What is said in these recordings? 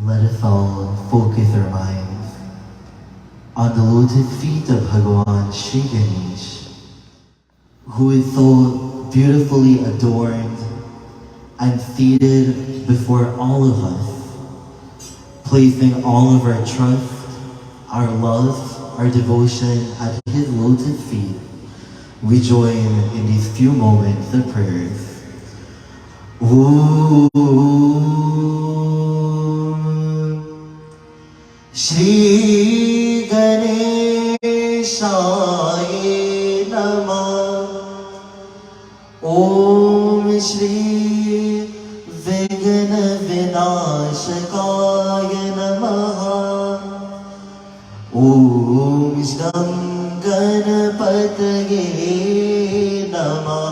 Let us all focus our minds on the lotus feet of Bhagavan Shri Ganesh, who is so beautifully adorned and seated before all of us, placing all of our trust, our love, our devotion at his lotus feet. We join in these few moments of prayers. Om Shri Ganeshaya Namah. Om Shri Vighna Vinashakaya Namah. Om Shri Ganapataye Namah.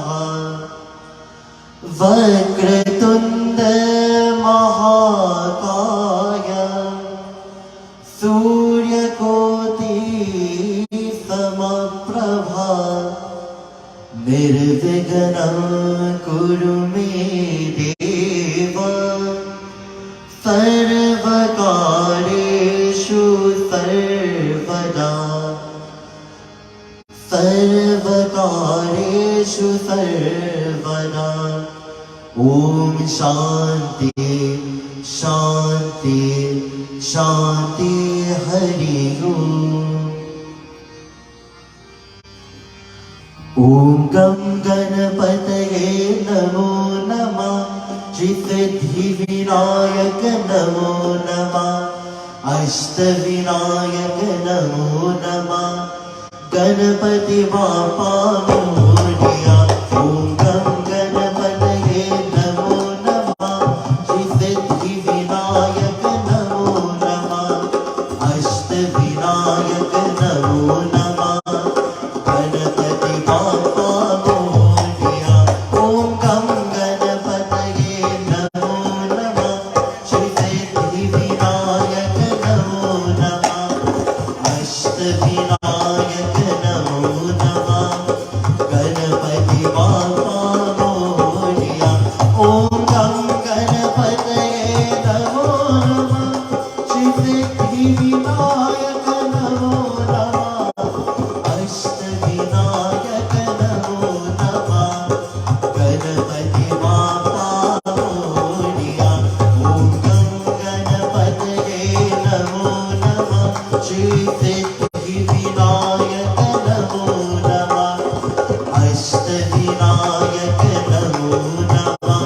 Vakratunda Mahakaya Suryakoti Samaprabha Nirvighna Kuru me Deva Sarvakareshu Sarvada Sarvakareshu Sarvada. Om Shanti, Shanti, Shanti Hari Om. Om Gam Ganapataye Namo Namah. Shri Siddhi Vinayaka Namo Namah. Ashta Vinayaka Namo Namah. Ganapati Bappa Moria. Om Gam Ganapataye Namo Namah. Shri Siddhi Vinayaka Namo Namah. Ashta Vinayaka Namo Namah. Ganapati Bappa Moria. Om Gam Ganapataye Namo Namah. Shri Siddhi Vinayaka Namo Namah. Ashta Vinayaka Namo Namah. Ganapati Bappa Moria. Om Gam Ganapataye Namo Namah. Shri Siddhi Vinayaka Namo Namah. Ashta Vinayaka Namo Namah. Ganapati Bappa Moria. Om Gam Ganapataye Namo Namah. Shri Siddhi Vinayaka Namo Namah. Ashta Vinayaka Namo Namah.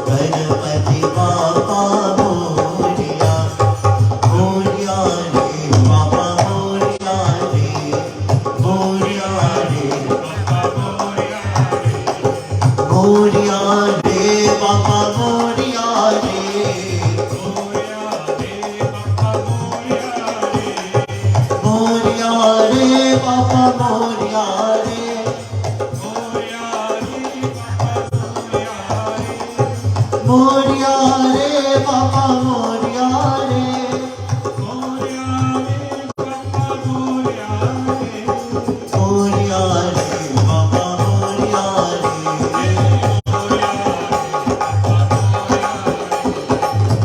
Ganapati Bappa Moria. Moria Re Bappa Moria Re. Moria Re Moria Re Bappa Moria Re. Moria Re Bappa Moria Re. Moria Re Bappa Moria Re. Moria Re Bappa Moria Re.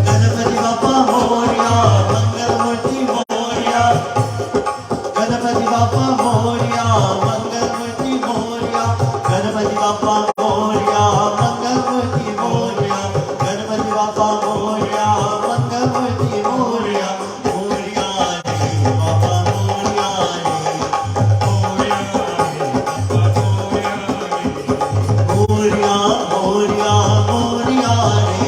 Ganapati Bappa Moria. Mangalmurti Moria. Ganapati Bappa Moria. Mangalmurti Moria. Ganapati Bappa Moria. Mangalmurti Moria. Ganapati Bappa Moria. Mangalmurti Moria. Moria Re Bappa Moria Re. Moria Moria Moria Re.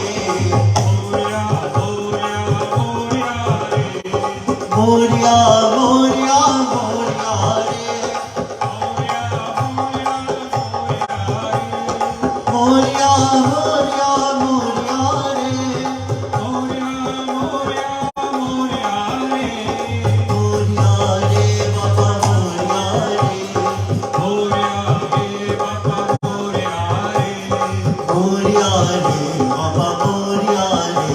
Moria Moria Moria Re. Moria Moria Moria Re. Moria Re Bappa Moria Re. Moria Re Bappa Moria Re. Moria Re Bappa Moria Re.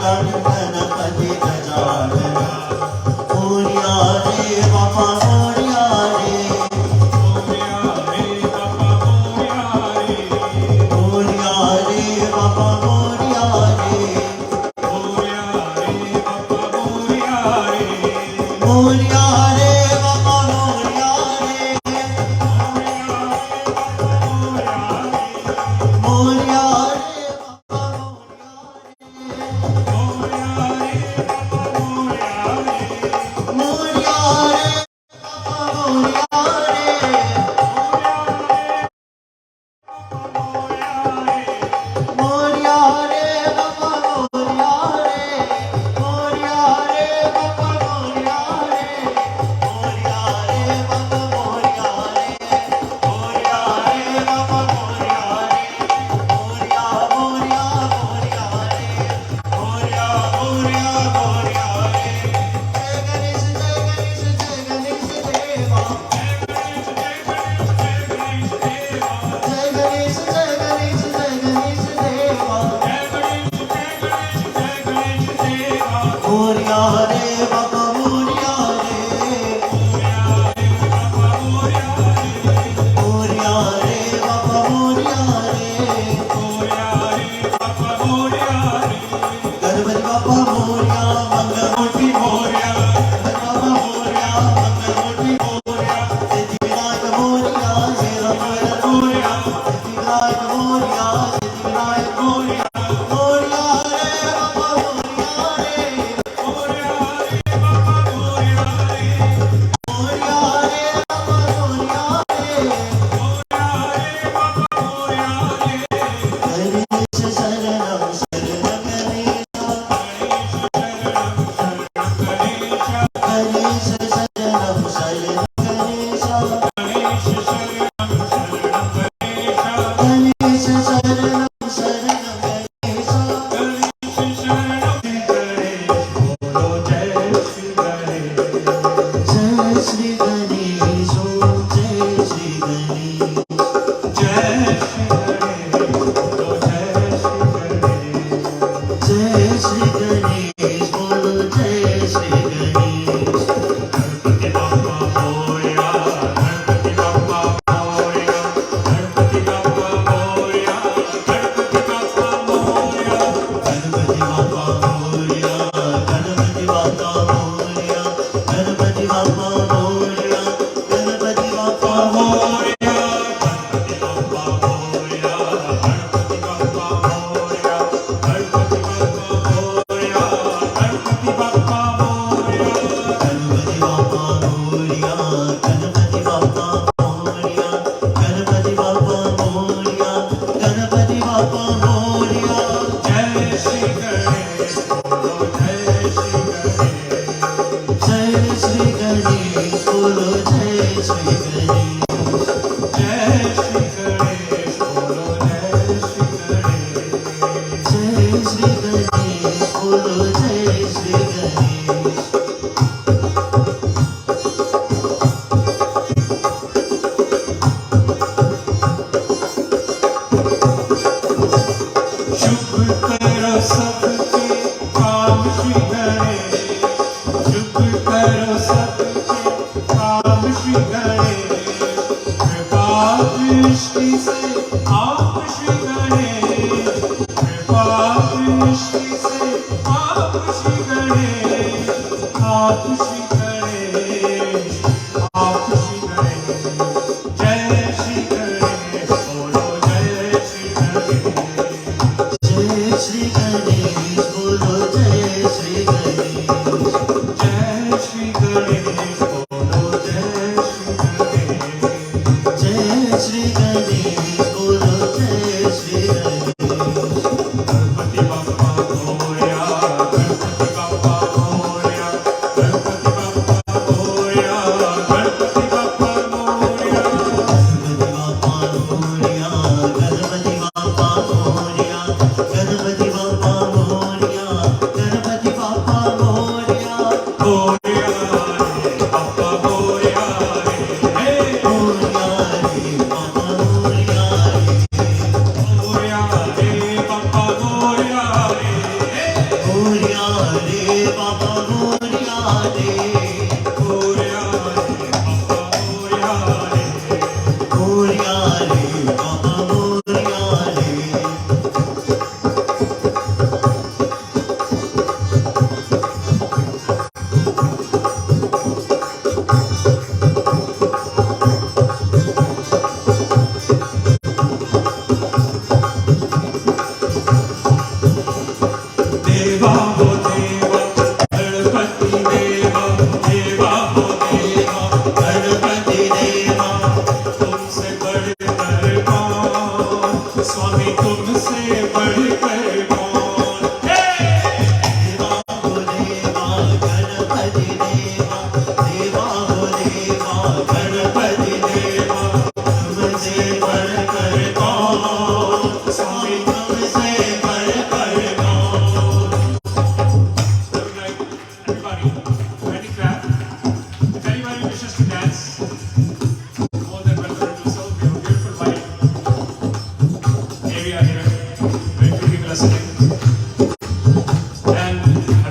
Ganpati Gajanan Morya रे बाबा मोरया रे मोरया रे बाबा मोरया रे मोरया रे बाबा मोरया रे मोरया रे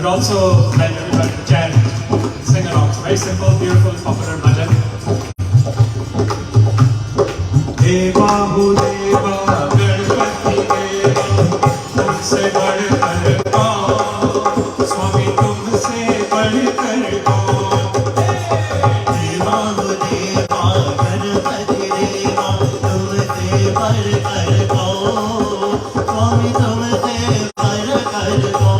Also, let everybody chant, sing along. It's very simple, beautiful, popular bhajan. Deva ho deva, Ganpati deva, tumse badkar kaun, Swami tumse badkar kaun. Deva ho deva, Ganpati deva, tumse badkar kaun, Swami tumse badkar kaun.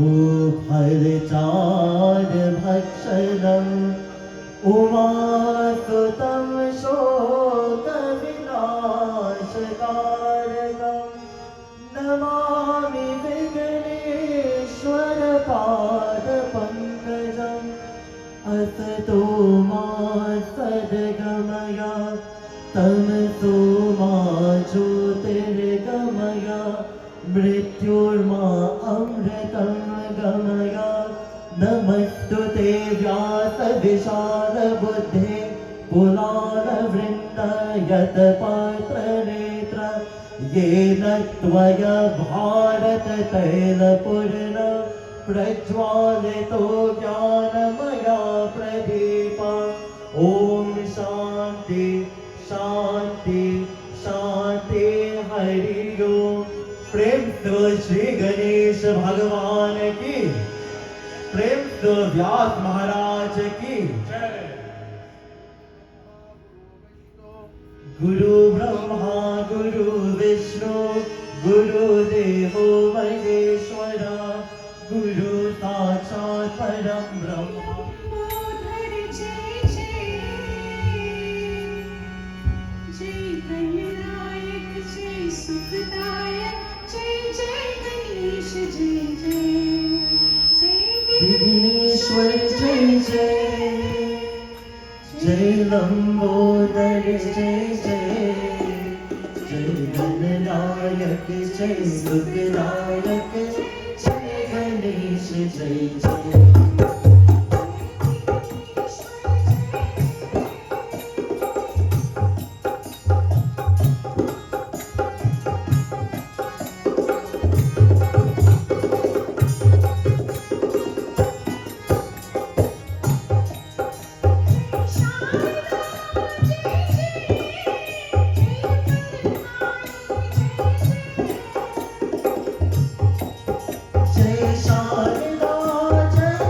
भूफलचार भक्षणम् उमासुतं शोकविनाशकारकम् Namami Vighneshwar पादपङ्कजम् असतो मा सद्गमय तमसो मा ज्योतिर्गमय मृत्युर्मा अमृतं गमय नमस्तुते व्यासविशालबुद्धे पुलालवृन्दयतपात्रनेत्र येन त्वया भारततैलपूर्ण प्रज्वालितो ज्ञानमया प्रदीप ॐ शान्ति शान्ति शान्ति हरि ओम। प्रेम तो श्री गणेश भगवान की, प्रेम तो व्यास महाराज की। गुरु ब्रह्मा गुरु विष्णु गुरुदेवो महेश्वरा गुरु साक्षात् परम ब्रह्म। जय गणनायक जय सुखदायक जय जय गणेश जय जय जय विघ्नेश्वर जय जय जय लंबोदर जय जय जय गणनायक जय सुखदायक जय गणेश जय जय। जय शारदा जय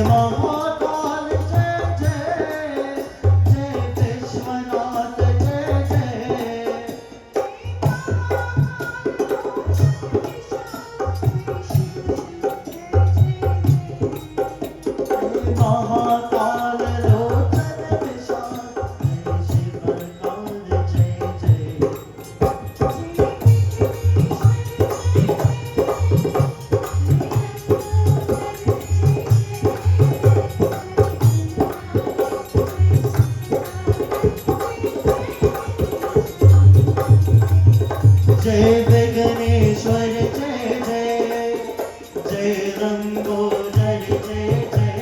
महाकाल जय जय, जय विश्वनाथ जय जय, महाकाल लोचन विशाल, जय शिव काल जय जय, जय विघ्नेश्वर जय जय, जय लंबोदर जय जय,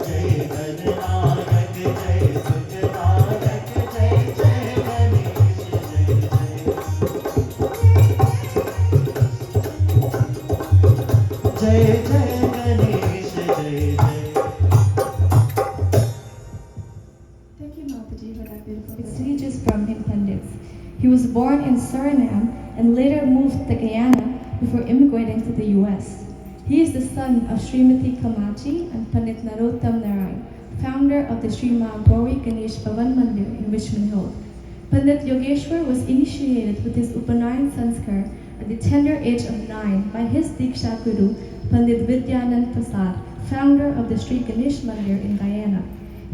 जय गणनायक जय सुखनायक जय जय गणेश जय जय, जय जय गणेश जय जय. Thank you, Mataji, for that beautiful prestigious Brahmin Pandits. He was born in Suriname and later moved to Guyana before immigrating to the US. He is the son of Srimati Kamachi and Pandit Narottam Narayan, founder of the Sri Gauri Ganesh Bhavan Mandir in Richmond Hill. Pandit Yogeshwar was initiated with his Upanayan Sanskar at the tender age of 9 by his Diksha Guru, Pandit Vidyanand Prasad, founder of the Sri Ganesh Mandir in Guyana.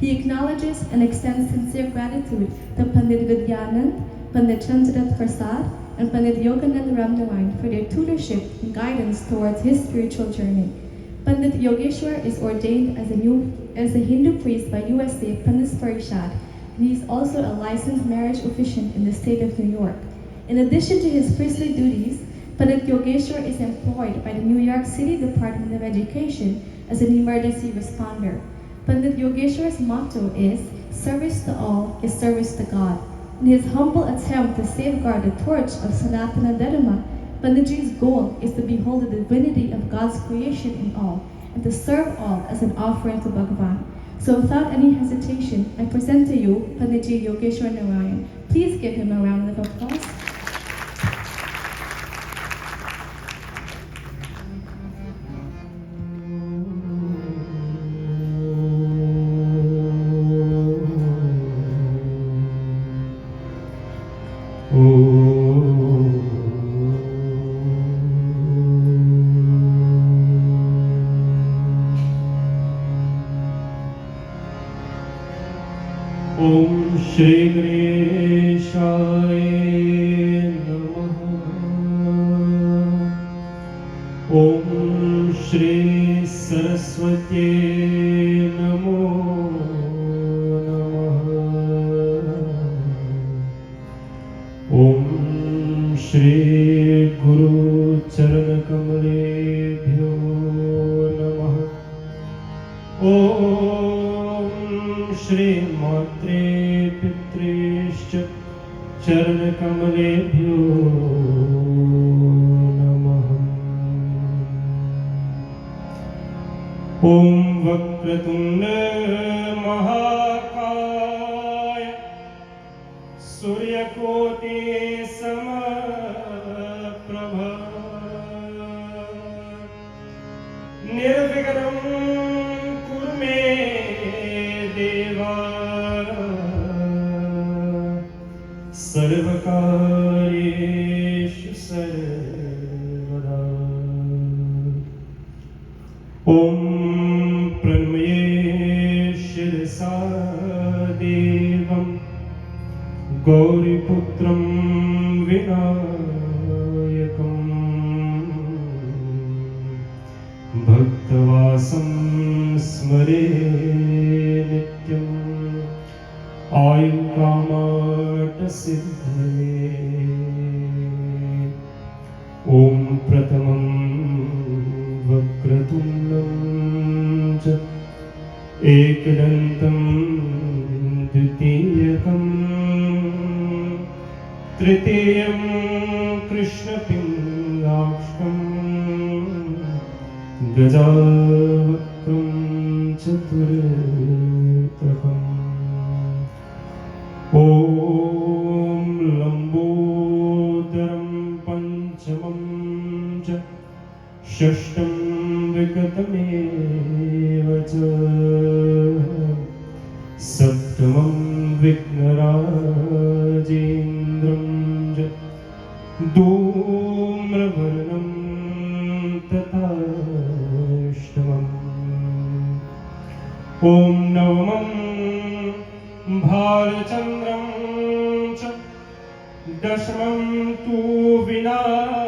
He acknowledges and extends sincere gratitude to Pandit Vidyanand, Pandit Chandrat Prasad, and Pandit Yoganand Ramnarayan for their tutorship and guidance towards his spiritual journey. Pandit Yogeshwar is ordained as a Hindu priest by USA Pandit Parishad, and he is also a licensed marriage officiant in the state of New York. In addition to his priestly duties, Pandit Yogeshwar is employed by the New York City Department of Education as an emergency responder. Pandit Yogeshwar's motto is, "Service to all is service to God." In his humble attempt to safeguard the torch of Sanatana Dharma, Panditji's goal is to behold the divinity of God's creation in all and to serve all as an offering to Bhagavan. So without any hesitation, I present to you Panditji Yogeshwar Narayan. Please give him a round of applause. Om Shri Ganeshaya Namaha. Om Shri Saraswati Namo Namaha. Om Shri Guru Charana Kamalebhyo Namaha. Om Shri Matre Pitreshcha Charana Kamalebhyo Namaha. Om Vakratunda Mahakaya Suryakoti Samaprabha Nirvignam Kurme Deva Sarvakareshu Sarvada. Om Pranamaye Shirasa Devam Gauriputram Vinayakam Bhaktavasam Smare Nityam Ayukamata Siddhave. Om Pratamam Vakratundam Cha Ekdantam Dvitiyakam Tritiyam Krishna Pingaksham Gajavakram Chaturthakam. Om Lambodaram Panchamam Cha Shashtam Vikatame च सप्तमं विघ्नराजेन्द्रं च धूम्रवर्णं तथाष्टमम् ॐ नवमं भालचन्द्रं च दशमं तु विनायकम्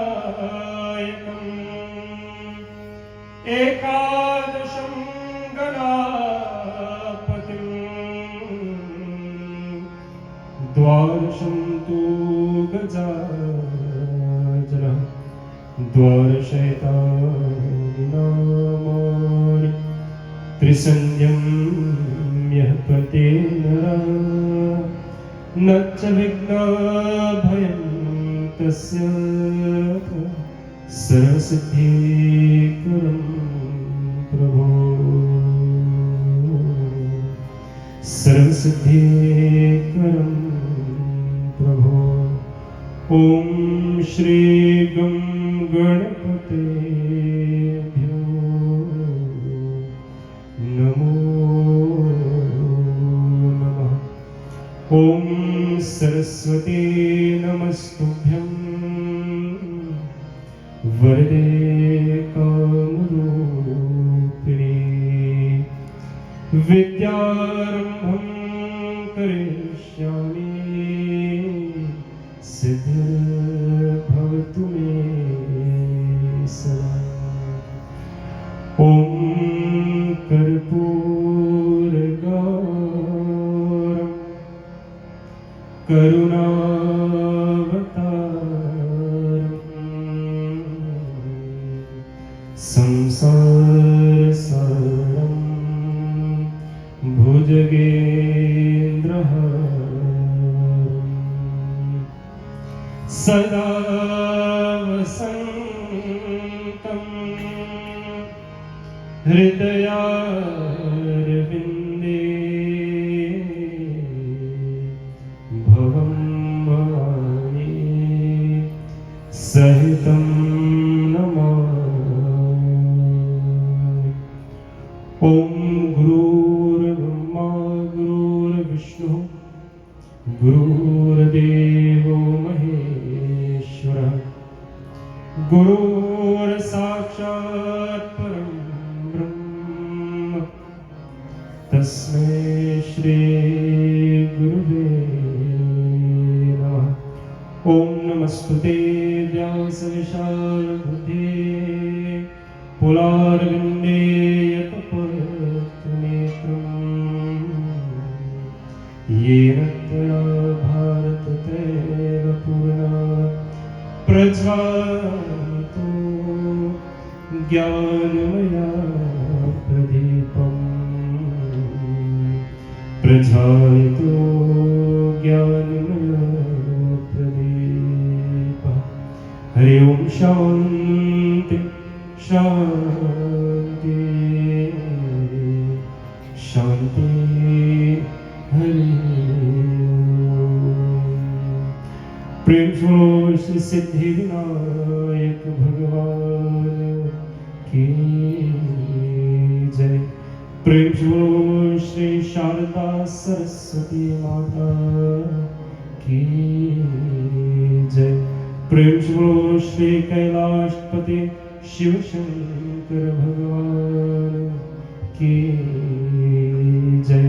एकादशं गणापतिं द्वादशं तु गजाननं द्वादशैतानि नामानि त्रिसन्ध्यं यः पतेर्नरः न च विघ्नभयं तस्य सर्वसिद्धिकरं प्रभो सर्वसिद्धिकरं प्रभो ॐ श्री गं गणपतेभ्यो नमो नमः ॐ सरस्वती नमस्तुभ्यं वरदे कामरूपिणी विद्यारम्भं करिष्यामि सिद्धिर्भवतु मे सदा ॐ कर्पूरगौरं करुणावतारम् संसारसारं भुजगेन्द्रहारम् सदा वसन्तं हृदयारविन्दे भवं भवानी सहितं नमामि ॐ गुरुर्ब्रह्मा गुरुर्विष्णुः गुरुर्देवो महेश्वरः गुरुर्साक्षात् परं ब्रह्म तस्मै श्री गुरुवे नमः ॐ नमस्तुते व्यासविशालबुद्धे पुलारविन्दे यतपत्रनेत्रम् येन त्वया भारततैलपूर्णा प्रज्वालितो ज्ञानमया प्रदीपम् प्रज्वालितो ज्ञानमया प्रदीपः हरि ओं शान्ति शान्ति शान्ति हरि प्रेम श्री सिद्धिविनायक भगवान की जय प्रेम श्री शारदा सरस्वती माता की जय प्रेम श्री कैलाशपति शिव शंकर भगवान की जय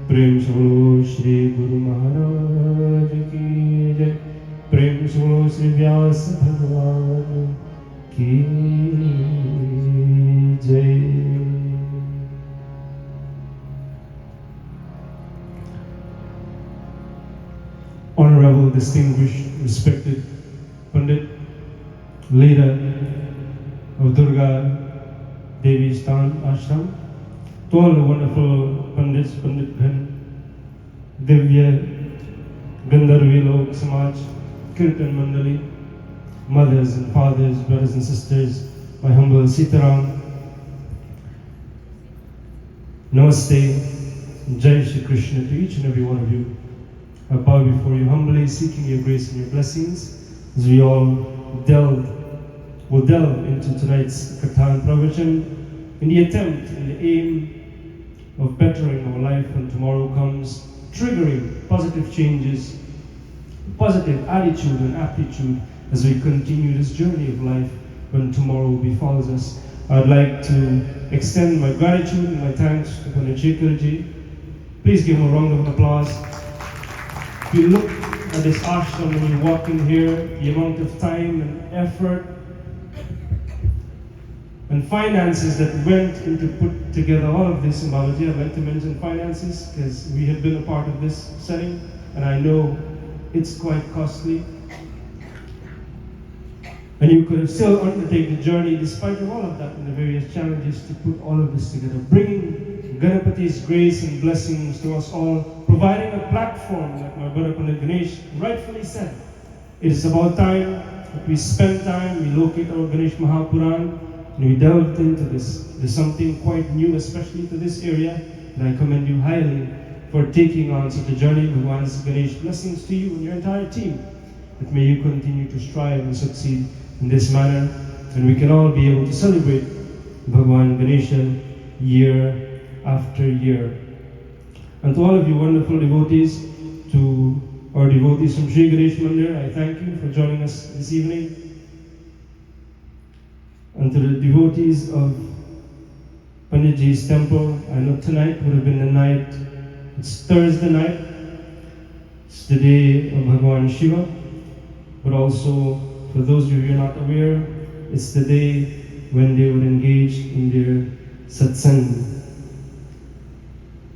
प्रेम श्री गुरु महाराज की जय प्रेम श्री व्यास भगवान की जय Honorable, distinguished, respected Pandit, leader of Durga Devi Stan Ashram, to all the wonderful Pandits, Pandit Ghan, Divya, Gandharvi Lok Samaj, Kirtan Mandali, mothers and fathers, brothers and sisters, my humble Sitaram, Namaste, Jai Shri Krishna to each and every one of you. I bow before you humbly, seeking your grace and your blessings as we all will delve into tonight's Katha and Pravachan in the attempt and the aim of bettering our life when tomorrow comes, triggering positive changes, positive attitude and aptitude as we continue this journey of life when tomorrow befalls us. I'd like to extend my gratitude and my thanks to Pandit Shekarji. Please give him a round of applause. If you look at this ashram when you walk in here, the amount of time and effort and finances that went into put together all of this in Babaji. I'd like to mention finances because we have been a part of this setting and I know it's quite costly. And you could have still undertaken the journey despite of all of that and the various challenges to put all of this together, bringing Ganapati's grace and blessings to us all, providing a platform, like my brother Pandit Ganesh rightfully said. It is about time that we spend time, we locate our Ganesh Mahapuran, and we delved into this. There's something quite new, especially to this area, and I commend you highly for taking on such a journey. Bhagwan's Ganesh blessings to you and your entire team. That may you continue to strive and succeed in this manner, and we can all be able to celebrate Bhagwan Ganesha year after year. And to all of you wonderful devotees, to our devotees from Sri Ganesh Mandir, I thank you for joining us this evening. And to the devotees of Panditji's temple, I know tonight would have been the night, it's Thursday night, it's the day of Bhagwan Shiva, but also for those of you who are not aware, it's the day when they would engage in their satsang.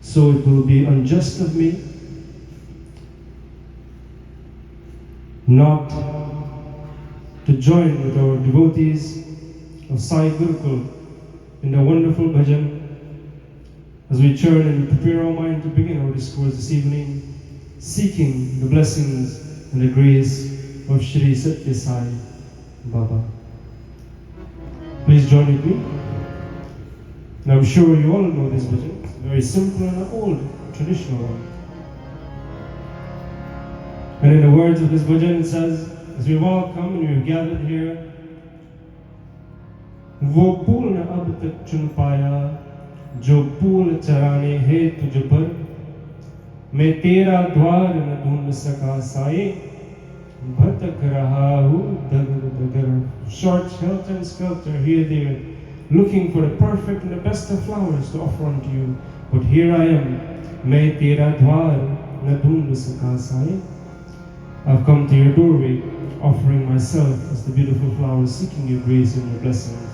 So it will be unjust of me not to join with our devotees of Sai Gurukul in the wonderful bhajan as we churn and prepare our mind to begin our discourse this evening, seeking the blessings and the grace of Shri Satya Sai Baba. Please join with me. And I'm sure you all know this bhajan. It's a very simple and old traditional one. And in the words of this bhajan it says, as we've all come and we've gathered here, वो फूल न अब तक चुन पाया जो फूल चराने है तुझ पर मैं तेरा द्वार न ढूंढ सका साए भटक रहा हूँ दगर दगर. Short shelter and skelter here there, looking for the perfect and the best of flowers to offer unto you, but here I am, मैं तेरा द्वार न ढूंढ सका साए. I've come to your doorway, offering myself as the beautiful flowers, seeking your grace and your blessings.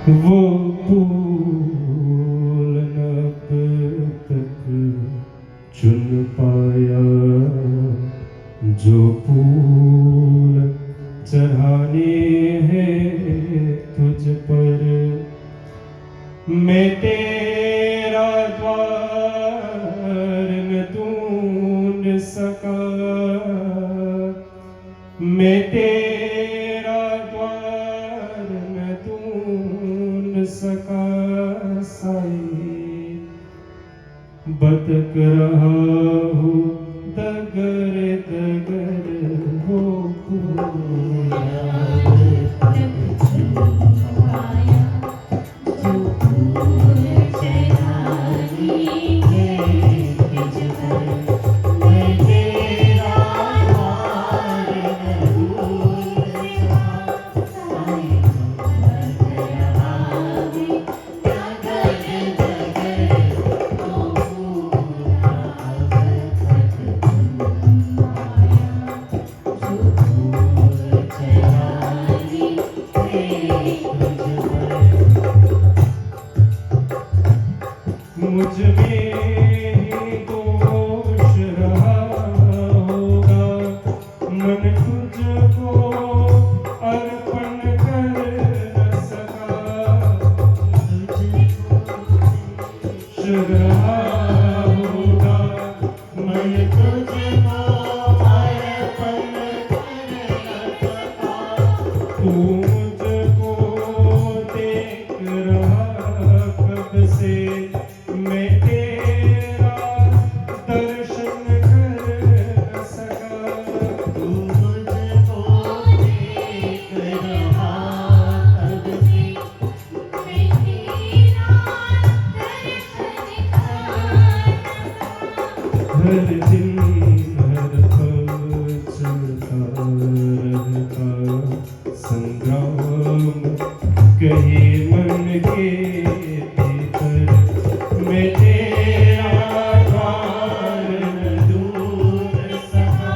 वो फूल न अब तक चुन पाया जो फूल चढ़ाने हैं तुझ पर मैं तेरा द्वार न ढूंढ सका मैं तेरा द्वार न ढूंढ सका साई भटक रहा हूँ दगर दगर हो मुझ में ही दोष रहा होगा मन तुझको अर्पण कर न सका रहा होगा मन तुझको अर्पण कर न सका तू मुझको देख रहा कब से दिन हर पल चलता रहता संग्राम कहे मन के भीतर मैं तेरा द्वार न दूर सका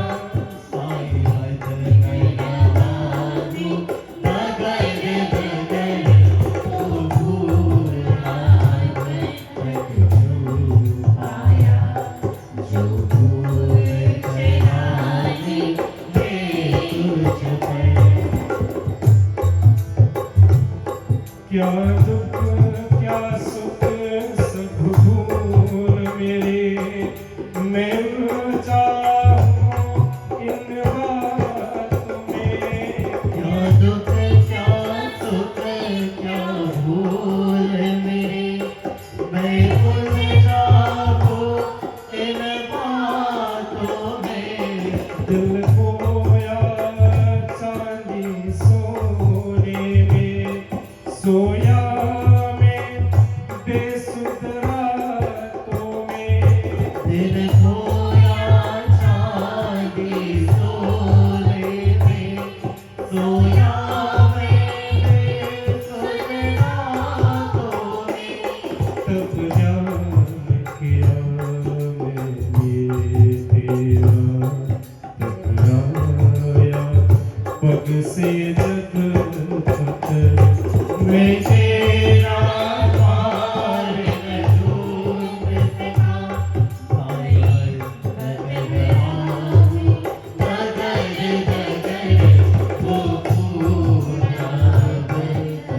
साई हद नयनानी नगर बदल ओ भूला तक जो आया जो भूल चलानी ये तुझ पर क्या दुख क्या सुख सब भूल मेरे मैं उलझा हूँ इन बातों में क्या दुख क्या सुख क्या भूल मेरे मैं उलझा हूँ इन बातों में दिल खोया चांदी सोने में सोया में बेसुध रातों में दिल खोया चांदी सोने में सोया में बेसुध रातों में तब जान किया मैंने तेरा टकराया पग से जब पत्थर मैं तेरा द्वार न ढूंढ सका साई नगरानी नगर बदल वो पूरा तक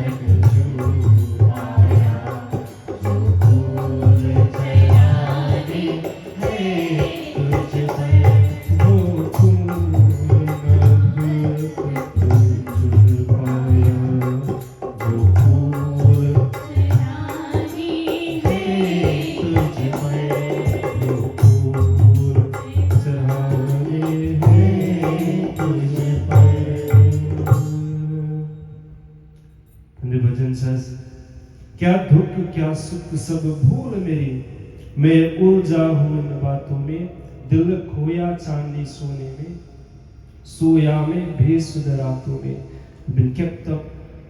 जो आया जो भूल चलानी है तुझ पर वो पूरा तक जो पाया जो फूल चढ़ानी है तुझ पर जो फूल चढ़ाने हैं तुझ पर And the bhajan says क्या दुख क्या सुख सब भूल मेरी मैं उलझा हूँ इन बातों में दिल खोया चांदी सोने में सोया में बेसुध रातों में been kept up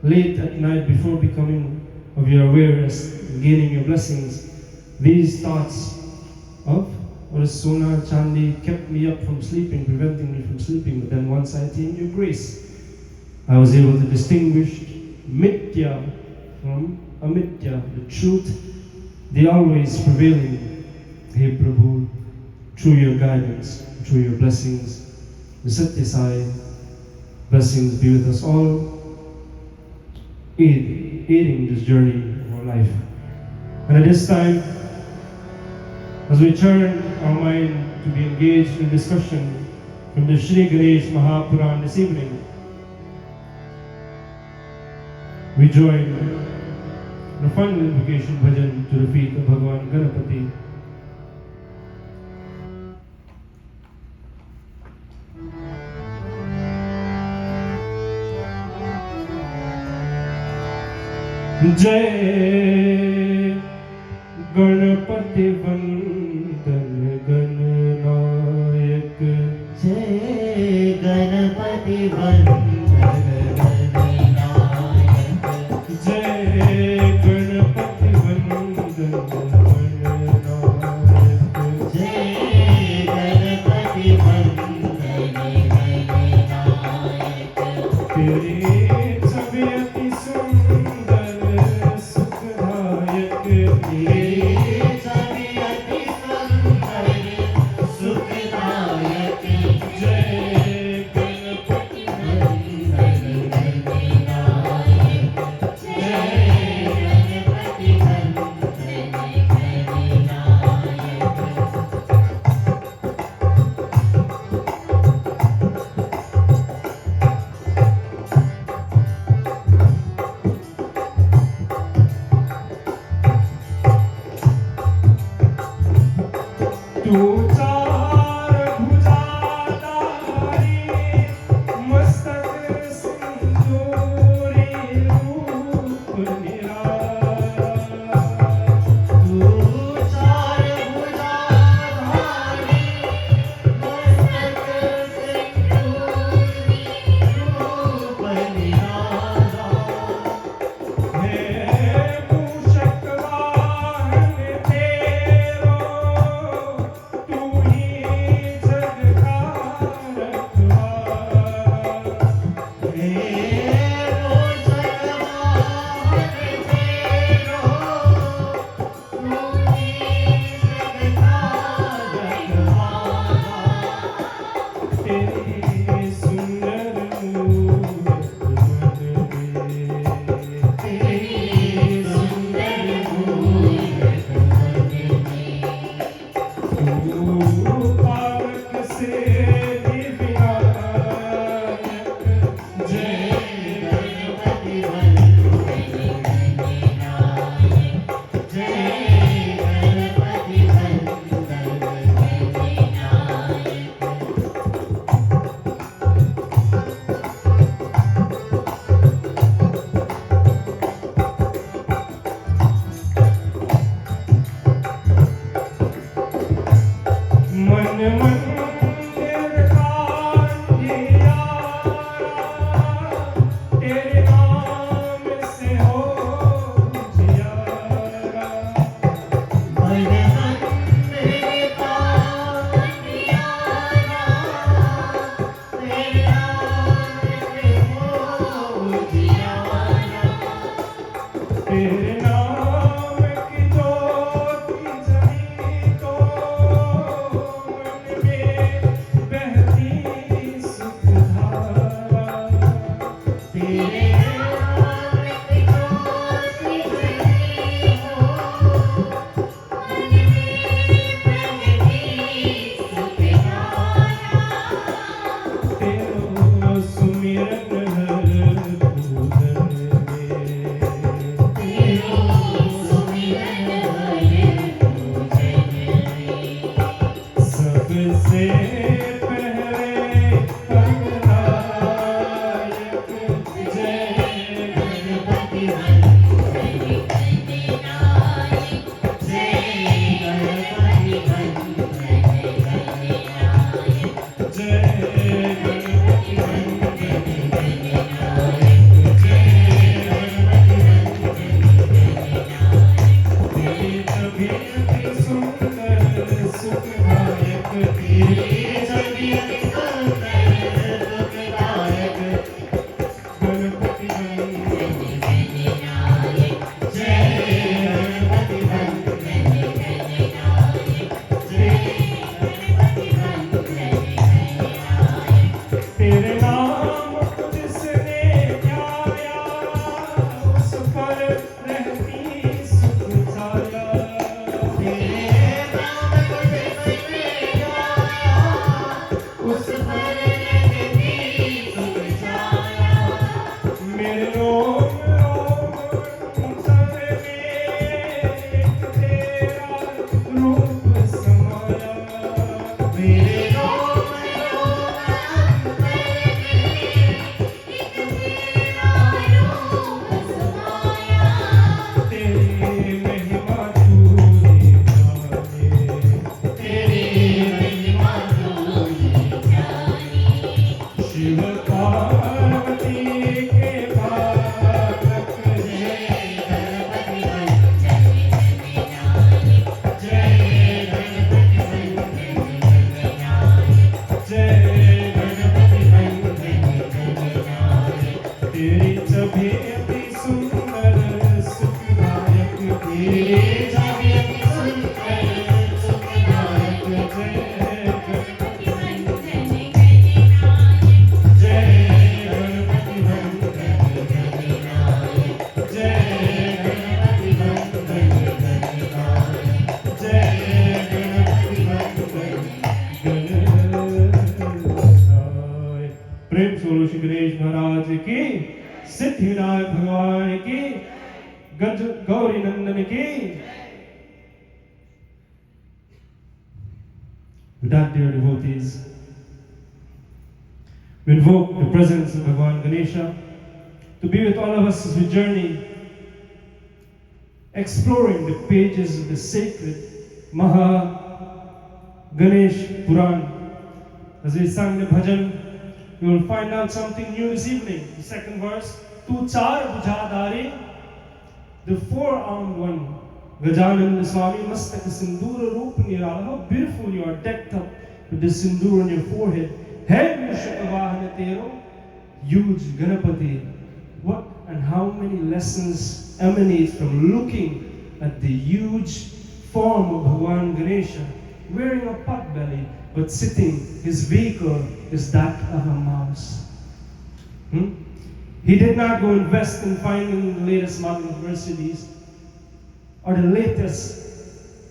late at night before becoming of your awareness, gaining your blessings. These thoughts of or Sona Chandi kept me up from sleeping, preventing me from sleeping. But then once I attained your grace, I was able to distinguish Mithya from Amitya, the truth, the always prevailing. Hey Prabhu, through your guidance, through your blessings, the Satya Sai blessings be with us all, aiding this journey of our life. And at this time, as we turn our mind to be engaged in discussion from the Shri Ganesh Mahapuran this evening, we join the final invocation bhajan to the feet of Bhagavan Ganapati. जय गणपति वंदन गणनायक जय गणपति वंदन गणनायक जय गणपति वंदन गणनायक जय गणपति वंदन गणनायक तेरे छवि अति सुंदर सुखदायक तेरे छवि अति सुंदर सुखदायक जय गणपति वंदन गणनायक जय गणपति वंदन गणनायक तू चार भुजाधारी मस्तक सिंदूरी रूप निराला तू चार भुजाधारी मंदिर का अंधियारा तेरे नाम से हो जियारा मन मंदिर का अंधियारा तेरे नाम से हो जियारा तेरे नाम की ज्योति जली तो मन में बहती सुखधारा तेरे नाम की ज्योति जली हो मन में बहती सुखधारा तेरो सुमिरन हर भूतल में तेरो सुमिरन हरे भूजन में सबसे पहले पगनायक जय गणपति वंदे गणनायक जय गणपति वंदे गणनायक जय गणपति वंदे गणनायक जय गणपति वंदे गणनायक तेरी तबीयत सुंदर सुखदायक तेरी तबीयत सुंदर सुखदायक गणपति वंदे गणनायक जय गणपति वंदे गणनायक जय गणपति वंदे गणनायक तेरे नाम को जिसने ध्याया उस पर रहती सुख छाया तेरे नाम को जिसने गाया उस पर रहती सुख छाया मेरे रोम रोम तन में एक तेरा रूप समाया मेरे रोम रोम अंतर में एक तेरा रूप समाया तेरी महिमा तूने जाने तेरी महिमा तूने जानी शिव पार्वती के पालक जय गणपति वंदे गणनायक जय गणपति वंदे गणनायक जय गणपति वंदे गणनायक तेरी तबीयत सुंदर सुखदायक तेरे तबीयत सुंदर सुखदायक जय गणपति वंदे गणनायक जय गणपति वंदे गणनायक जय गणपति वंदे गणनायक जय गणपति वंदे गणनाय प्रेम से बोलो श्री गणेश महाराज की सिद्धिविनायक भगवान की गज गौरी नंदन की With that, dear devotees, we invoke the presence of Bhagavan Ganesha to be with all of us as we journey, exploring the pages of the sacred Maha Ganesh Puran. As we sang the bhajan, we will find out something new this evening. The second verse, Tu char bujadari, the four-armed one, Gajananda Swami Mastaka Sindura Rupa Nirala. How beautiful you are, decked up with the sindoor on your forehead. Hey Mushakavahana Tero, huge Ganapati. What and how many lessons emanate from looking at the huge form of Bhagavan Ganesha, wearing a pot belly, but sitting, his vehicle is that of a mouse. He did not go invest in finding the latest model universities or the latest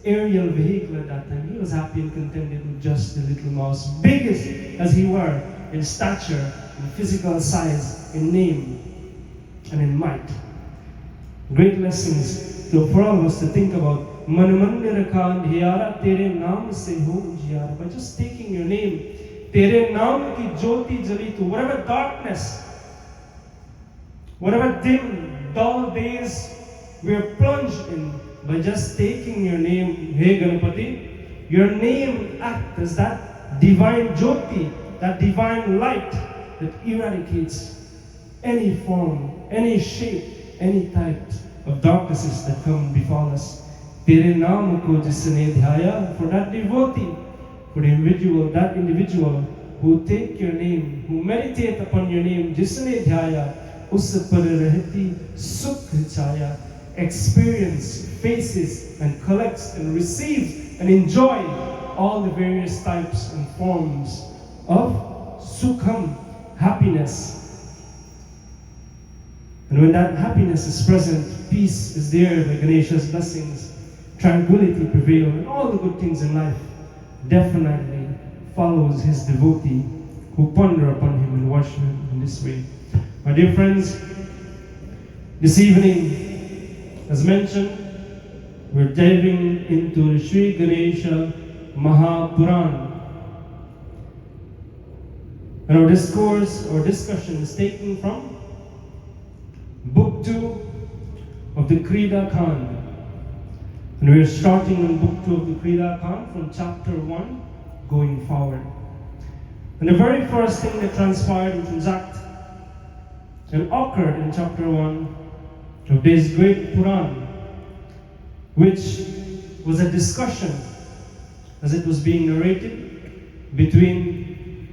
aerial vehicle at that time. He was happy and contented with just the little mouse, big as he were in stature, in physical size, in name, and in might. Great lessons for all of us to think about. Man mandir ka andhiyara tere naam se ho ujiyara. By just taking your name, tere naam ki jyoti jali tu. Whatever darkness, whatever dim, dull days we are plunged in, by just taking your name, Hey Ganapati, Your name acts as that divine jyoti, that divine light that eradicates any form, any shape, any type of darknesses that come befall us. Tere naam ko jisne dhyaya, for that devotee, for the individual, that individual who take your name, who meditate upon your name, jisne dhyaya, us par rahti sukh chaya, experience, faces, and collects and receives and enjoy all the various types and forms of sukham, happiness. And when that happiness is present, peace is there, the Ganesha's blessings, tranquility prevail, and all the good things in life definitely follows his devotee who ponder upon him and worship him in this way. My dear friends, this evening, as mentioned, we're diving into the Sri Ganesha Mahapuran. And our discourse or discussion is taken from Book 2 of the Krida Khan. And we are starting on Book 2 of the Krida Khan from chapter 1 going forward. And the very first thing that transpired and transacted and occurred in chapter 1 of this great Puran, which was a discussion as it was being narrated between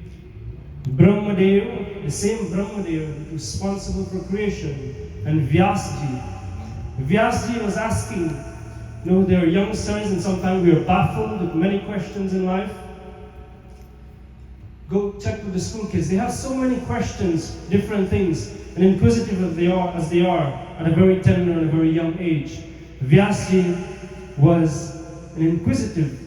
Brahmadev, the same Brahmadev responsible for creation, and Vyasji. Vyasji was asking, there are youngsters and sometimes we are baffled with many questions in life. Go check with the school kids. They have so many questions, different things, and inquisitive as they are at a very tender and a very young age. Vyasji was an inquisitive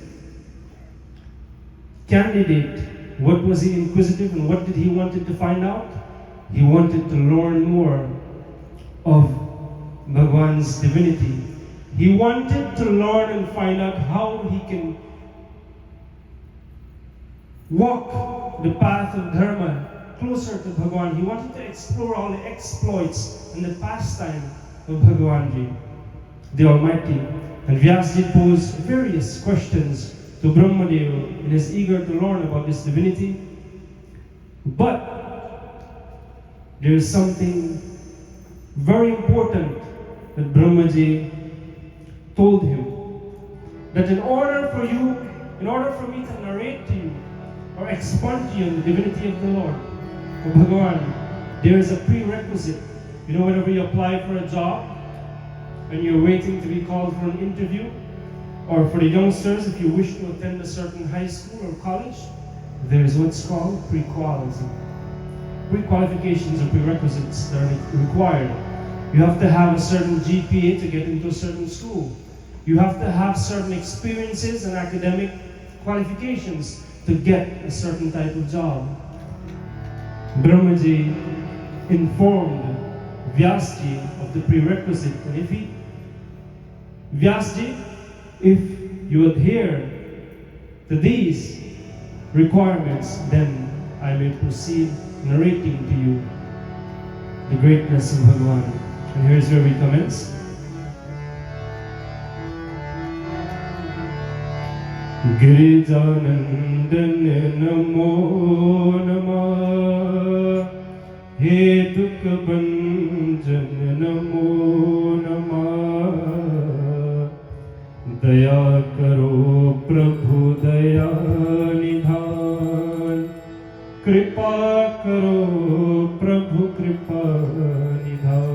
candidate. What was he inquisitive and what did he wanted to find out? He wanted to learn more of Bhagwan's divinity. He wanted to learn and find out how he can walk the path of dharma closer to Bhagwan. He wanted to explore all the exploits and the pastime of Bhagwanji, the Almighty. And Vyasji posed various questions to Brahmadev and is eager to learn about this divinity. But there is something very important that Brahmaji told him, that in order for me to narrate to you or expound to you on the divinity of the Lord, of Bhagavan, there is a prerequisite. Whenever you apply for a job and you're waiting to be called for an interview, or for the youngsters, if you wish to attend a certain high school or college, there is what's called pre-quals. Pre-qualifications or prerequisites that are required. You have to have a certain GPA to get into a certain school. You have to have certain experiences and academic qualifications to get a certain type of job. Brahmaji informed Vyasji of the prerequisite, and Vyasji, if you adhere to these requirements, then I may proceed narrating to you the greatness of Bhagavan. And here's where we commence. Girijanandan namo namah, Hetuk Banjan namo namah, Daya karo Prabhu daya nidhan, Kripa karo Prabhu kripa nidhan.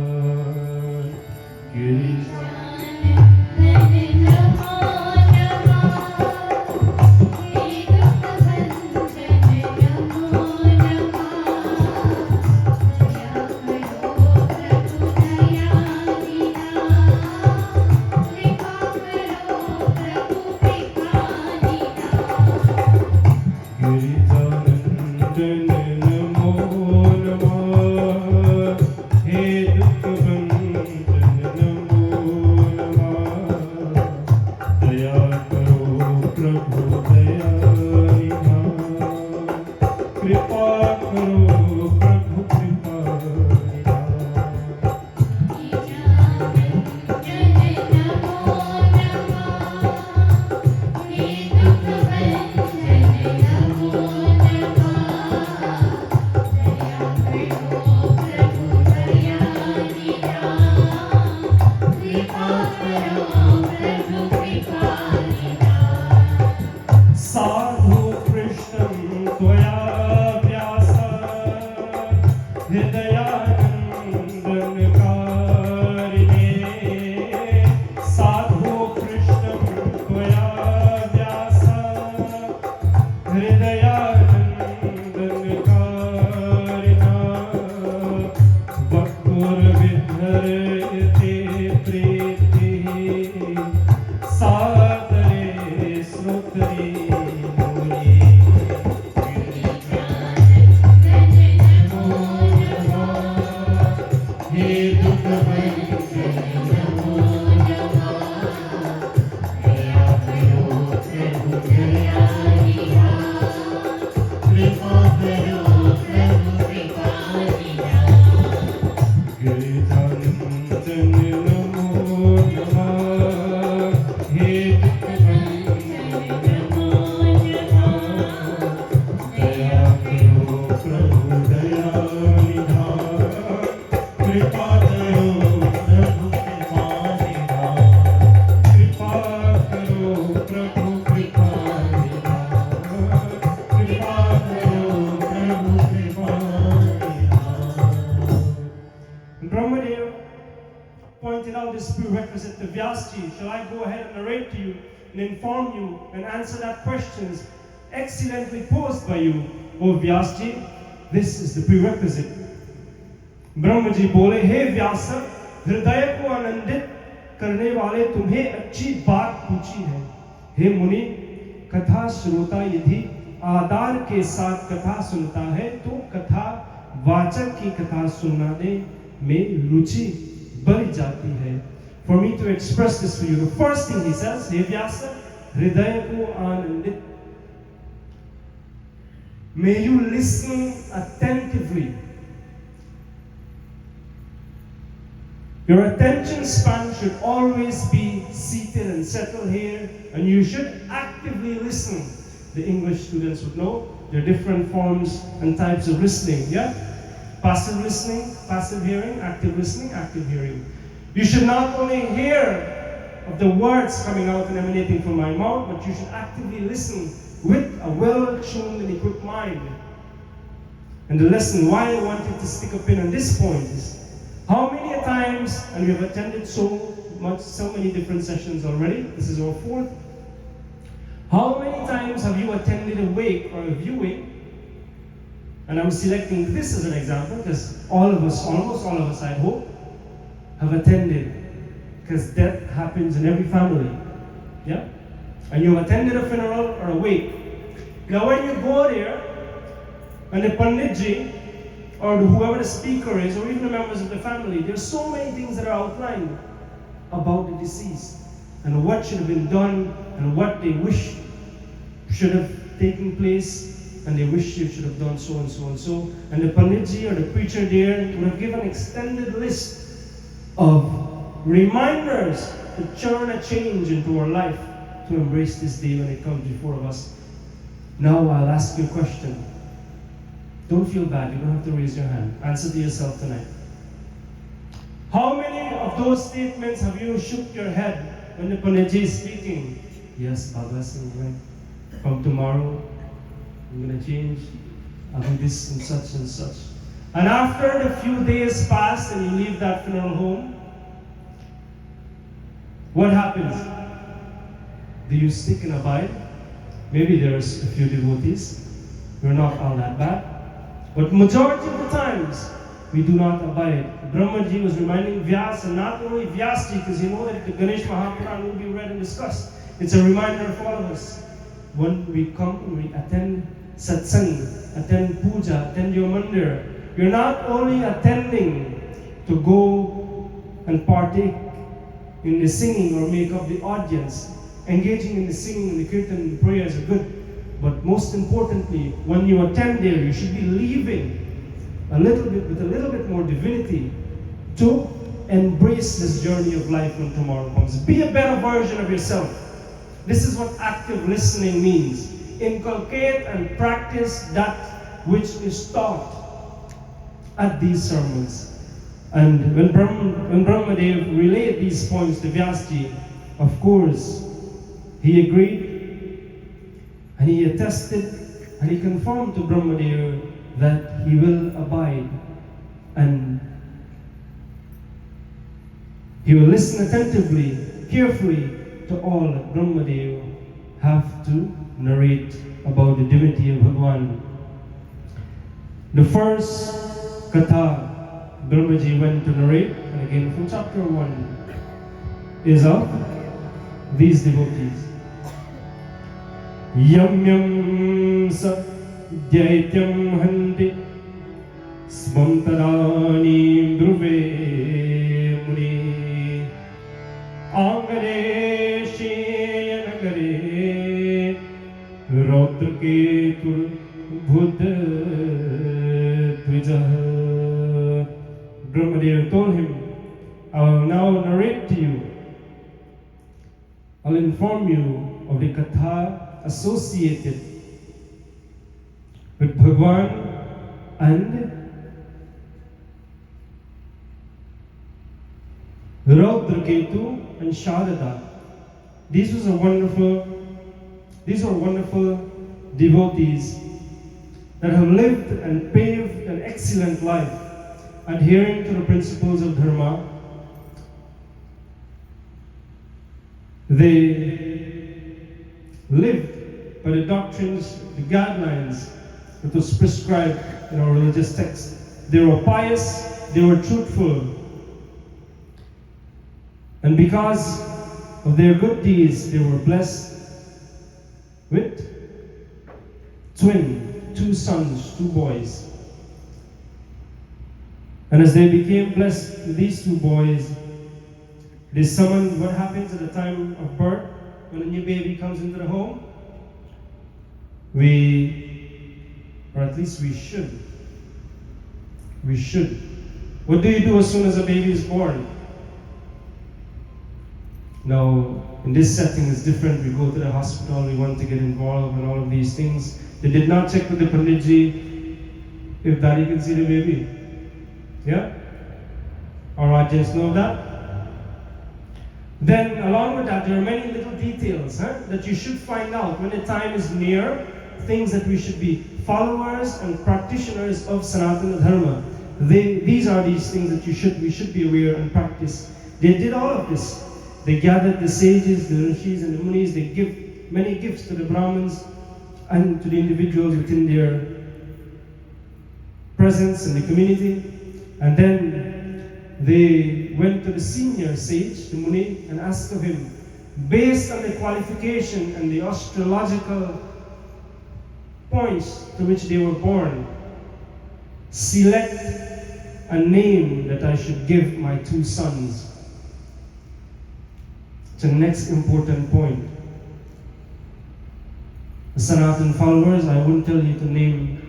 Vyasji, shall I go ahead and narrate to you and inform you and answer that questions excellently posed by you, O Vyasji? This is the prerequisite. ब्रह्म जी बोले, हे व्यास, हृदय को आनंदित करने वाले तुम्हें अच्छी बात पूछी है। हे मुनि, कथा श्रोता यदि आदर के साथ कथा सुनता है तो कथा वाचक की कथा सुनाने में रुचि बढ़ जाती है। For me to express this for you, the first thing he says, हे व्यास, हृदय को आनंदित. May you listen attentively. Your attention span should always be seated and settled here, and you should actively listen. The English students would know there are different forms and types of listening, yeah? Passive listening, passive hearing, active listening, active hearing. You should not only hear of the words coming out and emanating from my mouth, but you should actively listen with a well-tuned and equipped mind. And the lesson why I wanted to stick a pin on this point is, how many times, and we have attended so many different sessions already, this is our fourth, how many times have you attended a wake or a viewing? And I'm selecting this as an example because all of us, almost all of us I hope, have attended, because death happens in every family, yeah? And you have attended a funeral or a wake. Now when you go there, and the Panditji, or whoever the speaker is, or even the members of the family, there's so many things that are outlined about the deceased, and what should have been done, and what they wish should have taken place, and they wish you should have done so and so and so. And the Panditji or the preacher there would have given an extended list of reminders to churn a change into our life, to embrace this day when it comes before us. Now I'll ask you a question. Don't feel bad, you don't have to raise your hand. Answer to yourself tonight. How many of those statements have you shook your head when the Panditji is speaking? Yes, Baba Singh, from tomorrow, I'm going to change, I'll do this and such and such. And after the few days pass and you leave that funeral home, what happens? Do you stick and abide? Maybe there's a few devotees. We're not all that bad. But majority of the times, we do not abide. Brahmaji was reminding Vyas, and not only Vyasji, because you know that the Ganesh Mahapuran will be read and discussed. It's a reminder for all of us. When we come and we attend satsang, attend puja, attend your mandir, you're not only attending to go and partake in the singing or make up the audience. Engaging in the singing and the kirtan and the prayers are good. But most importantly, when you attend there, you should be leaving with a little bit more divinity to embrace this journey of life when tomorrow comes. Be a better version of yourself. This is what active listening means. Inculcate and practice that which is taught at these sermons. And when Brahmadev relayed these points to Vyasji, of course, he agreed. And he attested and he confirmed to Brahmadev that he will abide and he will listen attentively, carefully to all that Brahmadev have to narrate about the divinity of Bhagwan. The first katha Brahmaji went to narrate, and again from chapter 1, is of these devotees. Yam yam sa jaityam hanti smamtarani dhruve muni angare sheyanagare raudraketur buddha dvija. Brahmadev told him, I will now narrate to you, I'll inform you of the katha associated with Bhagwan and Raudraketu and Sharada. These are wonderful devotees that have lived and paved an excellent life, adhering to the principles of Dharma, They lived by the doctrines, the guidelines that was prescribed in our religious text. They were pious, they were truthful. And because of their good deeds, they were blessed with two sons, two boys. And as they became blessed with these two boys, they summoned what happens at the time of birth when a new baby comes into the home. Or at least we should. We should. What do you do as soon as a baby is born? Now, in this setting it's different. We go to the hospital, we want to get involved in all of these things. They did not check with the Panditji if daddy can see the baby. Yeah? Our audience know that? Then, along with that, there are many little details that you should find out when the time is near, things that we should be followers and practitioners of Sanatana Dharma. These are these things that we should be aware and practice. They did all of this. They gathered the sages, the rishis, and the munis. They give many gifts to the Brahmins and to the individuals within their presence in the community. And then they went to the senior sage, the Muni, and asked of him, based on the qualification and the astrological points to which they were born, select a name that I should give my two sons. It's the next important point. The Sanatan followers, I wouldn't tell you to name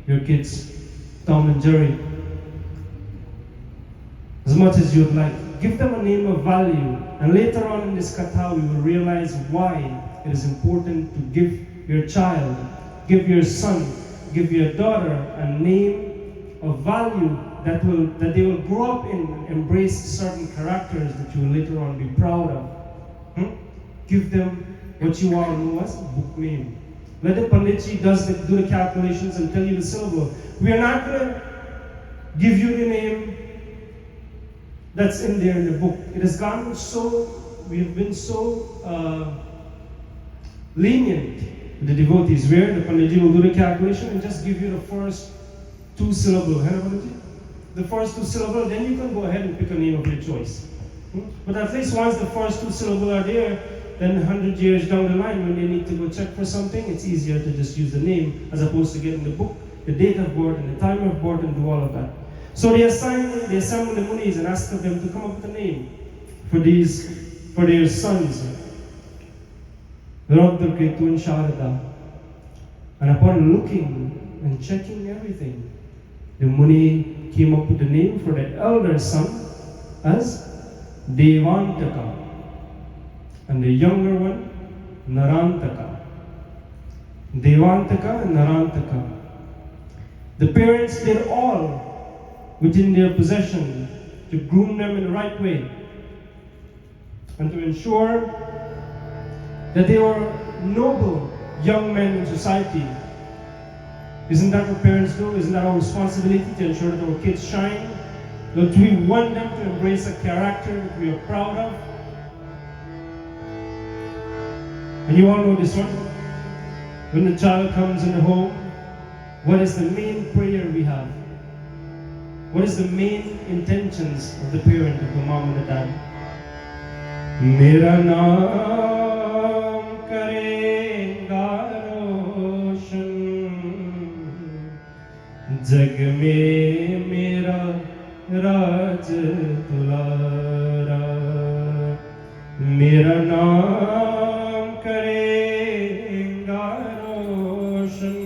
your kids Tom and Jerry. As much as you'd like, give them a name of value. And later on in this katha, we will realize why it is important to give your child, give your son, give your daughter a name of value that they will grow up in and embrace certain characters that you will later on be proud of. Give them what you all know as a book name. Let the Panditji do the calculations and tell you the syllable. We are not going to give you the name that's in there in the book. It has gotten we have been so lenient with the devotees, where the Panditji will do the calculation and just give you the first two syllables. The first two syllables, then you can go ahead and pick a name of your choice. But at least once the first two syllables are there, then 100 years down the line, when they need to go check for something, it's easier to just use the name as opposed to getting the book, the date of birth, and the time of birth, and do all of that. So they assembled the munis and asked of them to come up with a name for their sons, Radha, Ketu, and Sharada. And upon looking and checking everything, the Muni came up with the name for the elder son as Devantaka, and the younger one, Narantaka. Devantaka and Narantaka. The parents did all within their possession to groom them in the right way and to ensure that they were noble young men in society. Isn't that what parents do? Isn't that our responsibility to ensure that our kids shine? That we want them to embrace a character that we are proud of? And you all know this one. When the child comes in the home, what is the main prayer we have? What is the main intentions of the parent, of the mom and the dad? Mera naam karega roshan, jag mein mera raj dulara. Mera naam karega roshan,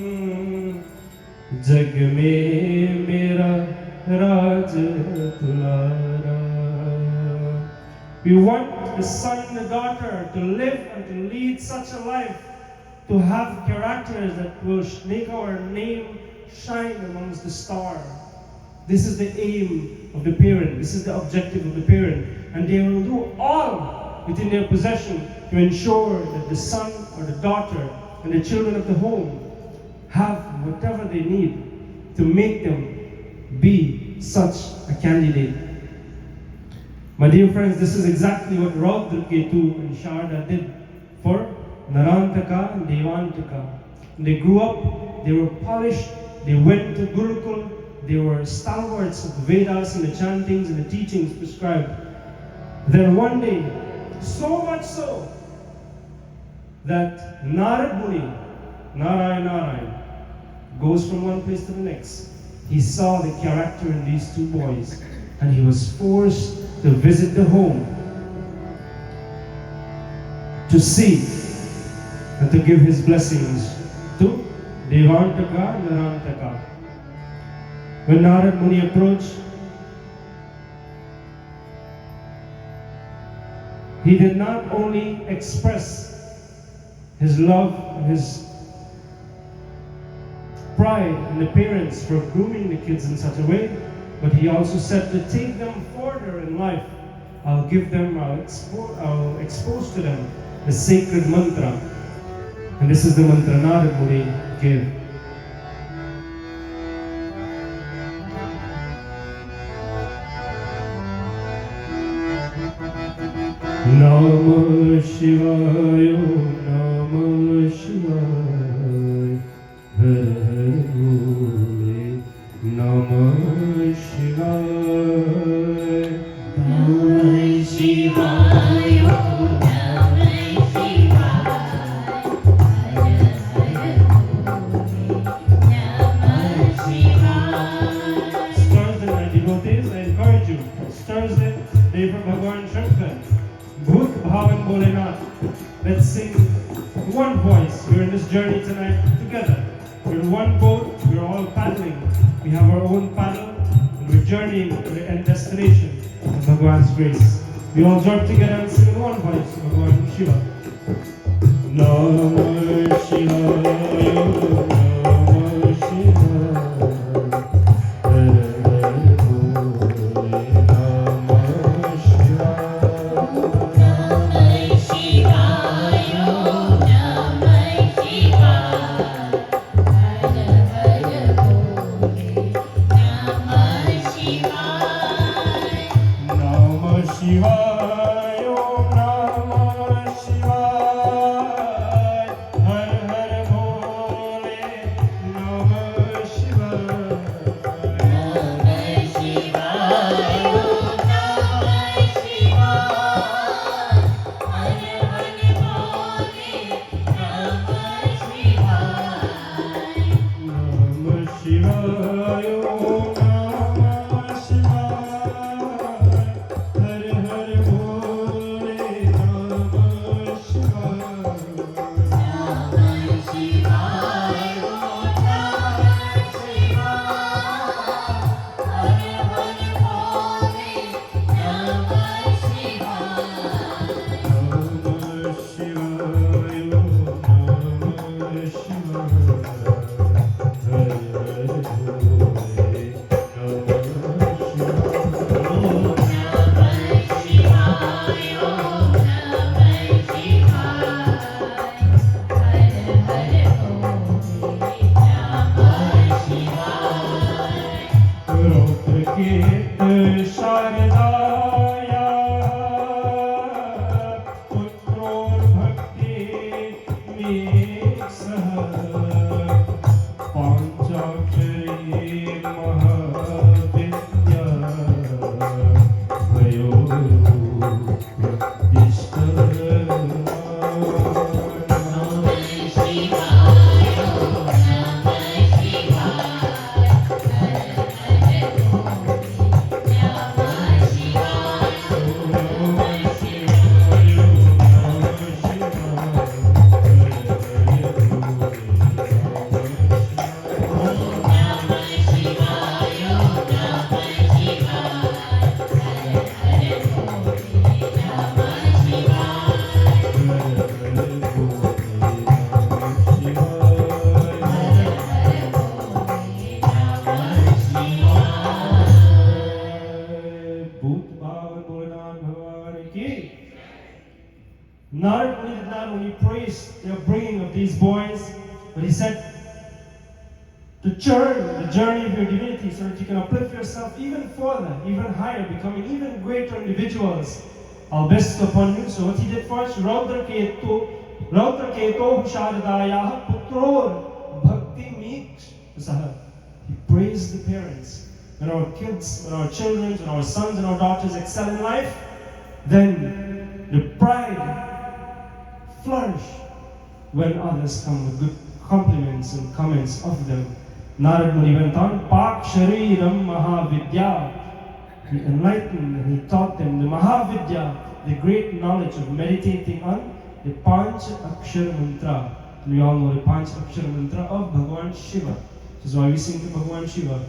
jag mein mera Raj Tulara. We want the son and the daughter to live and to lead such a life, to have characters that will make our name shine amongst the stars. This is the aim of the parent. This is the objective of the parent. And they will do all within their possession to ensure that the son or the daughter and the children of the home have whatever they need to make them be such a candidate. My dear friends, this is exactly what Raudra-Ketu and Sharda did for Narantaka and Devantaka. They grew up, they were polished, they went to Gurukul, they were stalwarts of the Vedas and the chantings and the teachings prescribed. Then one day, so much so, that Narad Muni, Narayan, goes from one place to the next. He saw the character in these two boys, and he was forced to visit the home to see and to give his blessings to Devantaka and Narantaka. When Narad Muni approached, he did not only express his love, his pride in the parents for grooming the kids in such a way, but he also said to take them further in life. I'll expose to them the sacred mantra. And this is the mantra Narad Muni gave. Namah Shivaya, Namah Shivaya, Har Har Bole, Namah Shivaya, Namah Shivaya, Namah Shivaya, Har Har Bole, Namah Shivaya. It's Thursday night, devotees, I encourage you. It's Thursday, day for Bhagavan Shankar. Bhut Bhavan Bholenath. Let's sing one voice. We're in this journey tonight together. We're in one boat, we're all paddling. We have our own paddle, and we're journeying to the end destination of Bhagwan's grace. We all join together and sing in one voice to Bhagwan Shiva. Namah Shivaya, Namah Shivaya, Har Har Bole, Namah Shivaya. Namah Shivaya, Namah Shivaya, Har Har Bole, Namah Shivaya. Namah Shivaya, Namah Shivaya, Har Har Bole, Namah Shivaya. Namah Shivaya, Namah Shivaya, Har Har Bole, Namah Shivaya. Namah Shivaya, Namah Shivaya, Har Har Bole, Namah Shivaya. Namah Shivaya, Namah Shivaya, Har Har Bole, Namah Shivaya. Namah Shivaya, Namah Shivaya, Har Har Narad Muni did not only praise the upbringing of these boys, but he said, to churn the journey of your divinity so that you can uplift yourself even further, even higher, becoming even greater individuals. I'll bestow upon you. So what he did first, Raudra Keto Sharadayah Putror Bhakti Meek Saha. He praised the parents. When our kids, when our children, when our sons and our daughters excel in life, then the pride flourish when others come with good compliments and comments of them. Narad Muni went on, Pak Shariram Mahavidya. He enlightened and he taught them the Mahavidya, the great knowledge of meditating on the Panch Akshara Mantra. And we all know the Panch Akshara Mantra of Bhagavan Shiva. This is why we sing to Bhagavan Shiva.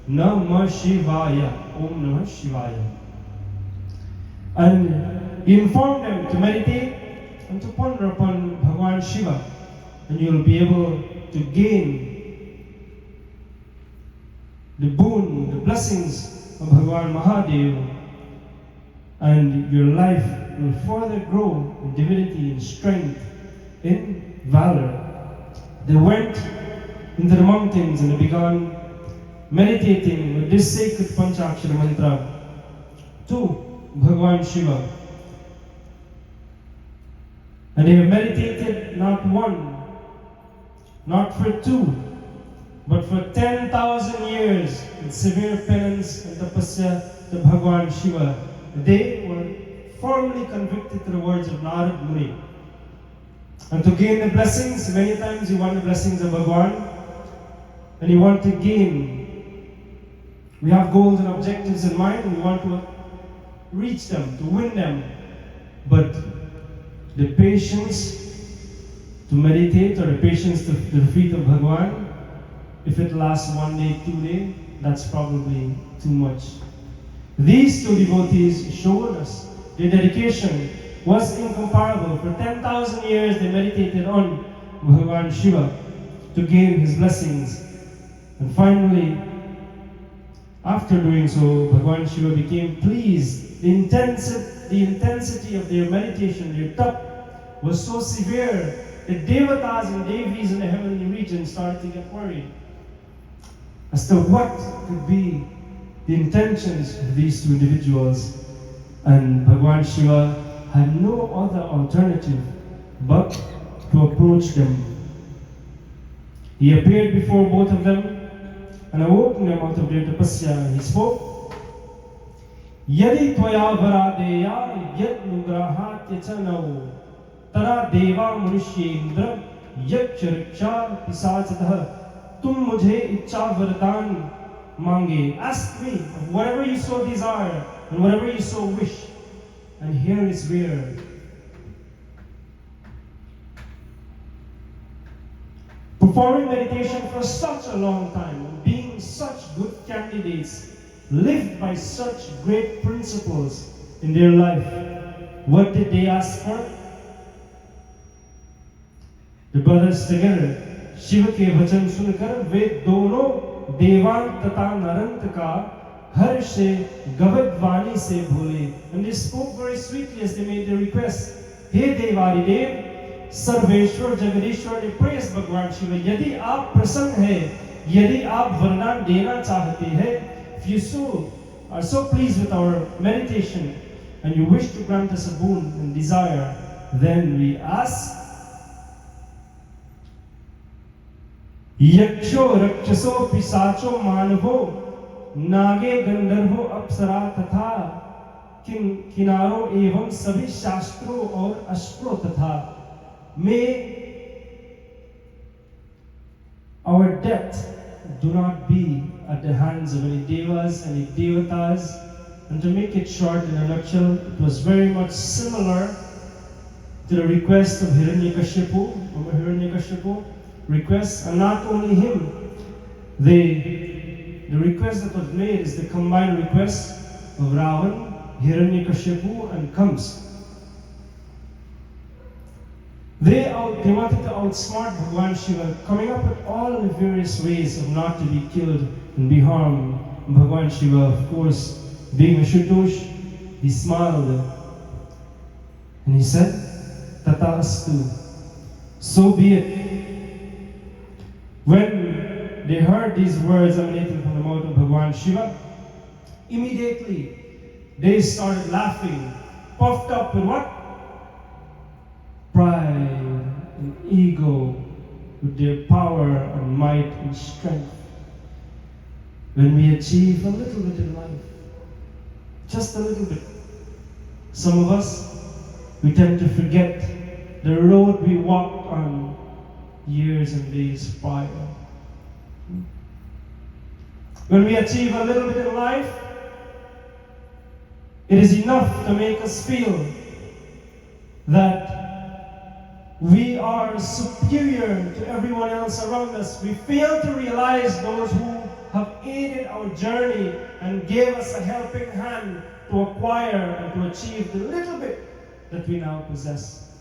Namah Shivaya, Om Namah Shivaya. And he informed them to meditate and to ponder upon Bhagavan Shiva. And you'll be able to gain the boon, the blessings of Bhagavan Mahadev, and your life will further grow in divinity, in strength, in valor. They went into the mountains and they began meditating with this sacred Panchakshara mantra to Bhagavan Shiva. And they have meditated not one, not for two, but for 10,000 years in severe penance and tapasya to Bhagavan Shiva. They were firmly convicted to the words of Narad Muni. And to gain the blessings, many times you want the blessings of Bhagavan, and you want to gain. We have goals and objectives in mind, and we want to reach them, to win them. But the patience to meditate or the patience to the feet of Bhagavan, if it lasts 1 day, 2 days, that's probably too much. These two devotees showed us their dedication was incomparable. For 10,000 years they meditated on Bhagavan Shiva to gain his blessings. And finally, after doing so, Bhagavan Shiva became pleased. The intensity of their meditation, their tap, was so severe that Devatas and Devis in the heavenly region started to get worried as to what could be the intentions of these two individuals. And Bhagavan Shiva had no other alternative but to approach them. He appeared before both of them and awoke them out of their tapasya. He spoke, Yadi tvaya varadeya yad nugrahatya chanau tara deva manushyendra yad chariksha pisachataha. Tum mujhe ichcha vardhan mange. Ask me of whatever you so desire and whatever you so wish. And here is where performing meditation for such a long time and being such good candidates, lived by such great principles in their life. What did they ask for? The brothers together, Shiv के वचन सुनकर वे दोनों देवान तथा नरंत का हर्ष से गवद वाणी से बोले. And they spoke very sweetly as they made their request. Hey देवादिदेव, Sarveshwar Jagdishwar, they praised भगवान शिव. यदि आप प्रसन्न हैं, यदि आप वरदान देना चाहते हैं, if you are so pleased with our meditation and you wish to grant us a boon and desire, then we ask. यक्षो रक्षसो पिशाचो मानवो नागे गंधर्वो अप्सरा तथा किनारो एवं सभी शास्त्रों और अश्त्रों तथा. May our death do not be at the hands of any devas, any devatas. And to make it short in a nutshell, it was very much similar to the request of Hiranyakashipu. Remember Hiranyakashipu? Request, and not only him. The request that was made is the combined request of Ravan, Hiranyakashipu, and Kams. They wanted to outsmart Bhagavan Shiva, coming up with all the various ways of not to be killed and be harmed. And Bhagavan Shiva, of course, being a Shutosh, he smiled and he said, Tata astu, so be it. When they heard these words emanating from the mouth of Bhagwan Shiva, immediately they started laughing, puffed up with what? Pride and ego, with their power and might and strength. When we achieve a little bit in life, just a little bit, some of us, we tend to forget the road we walked on years and days prior. When we achieve a little bit in life, it is enough to make us feel that we are superior to everyone else around us. We fail to realize those who have aided our journey and gave us a helping hand to acquire and to achieve the little bit that we now possess.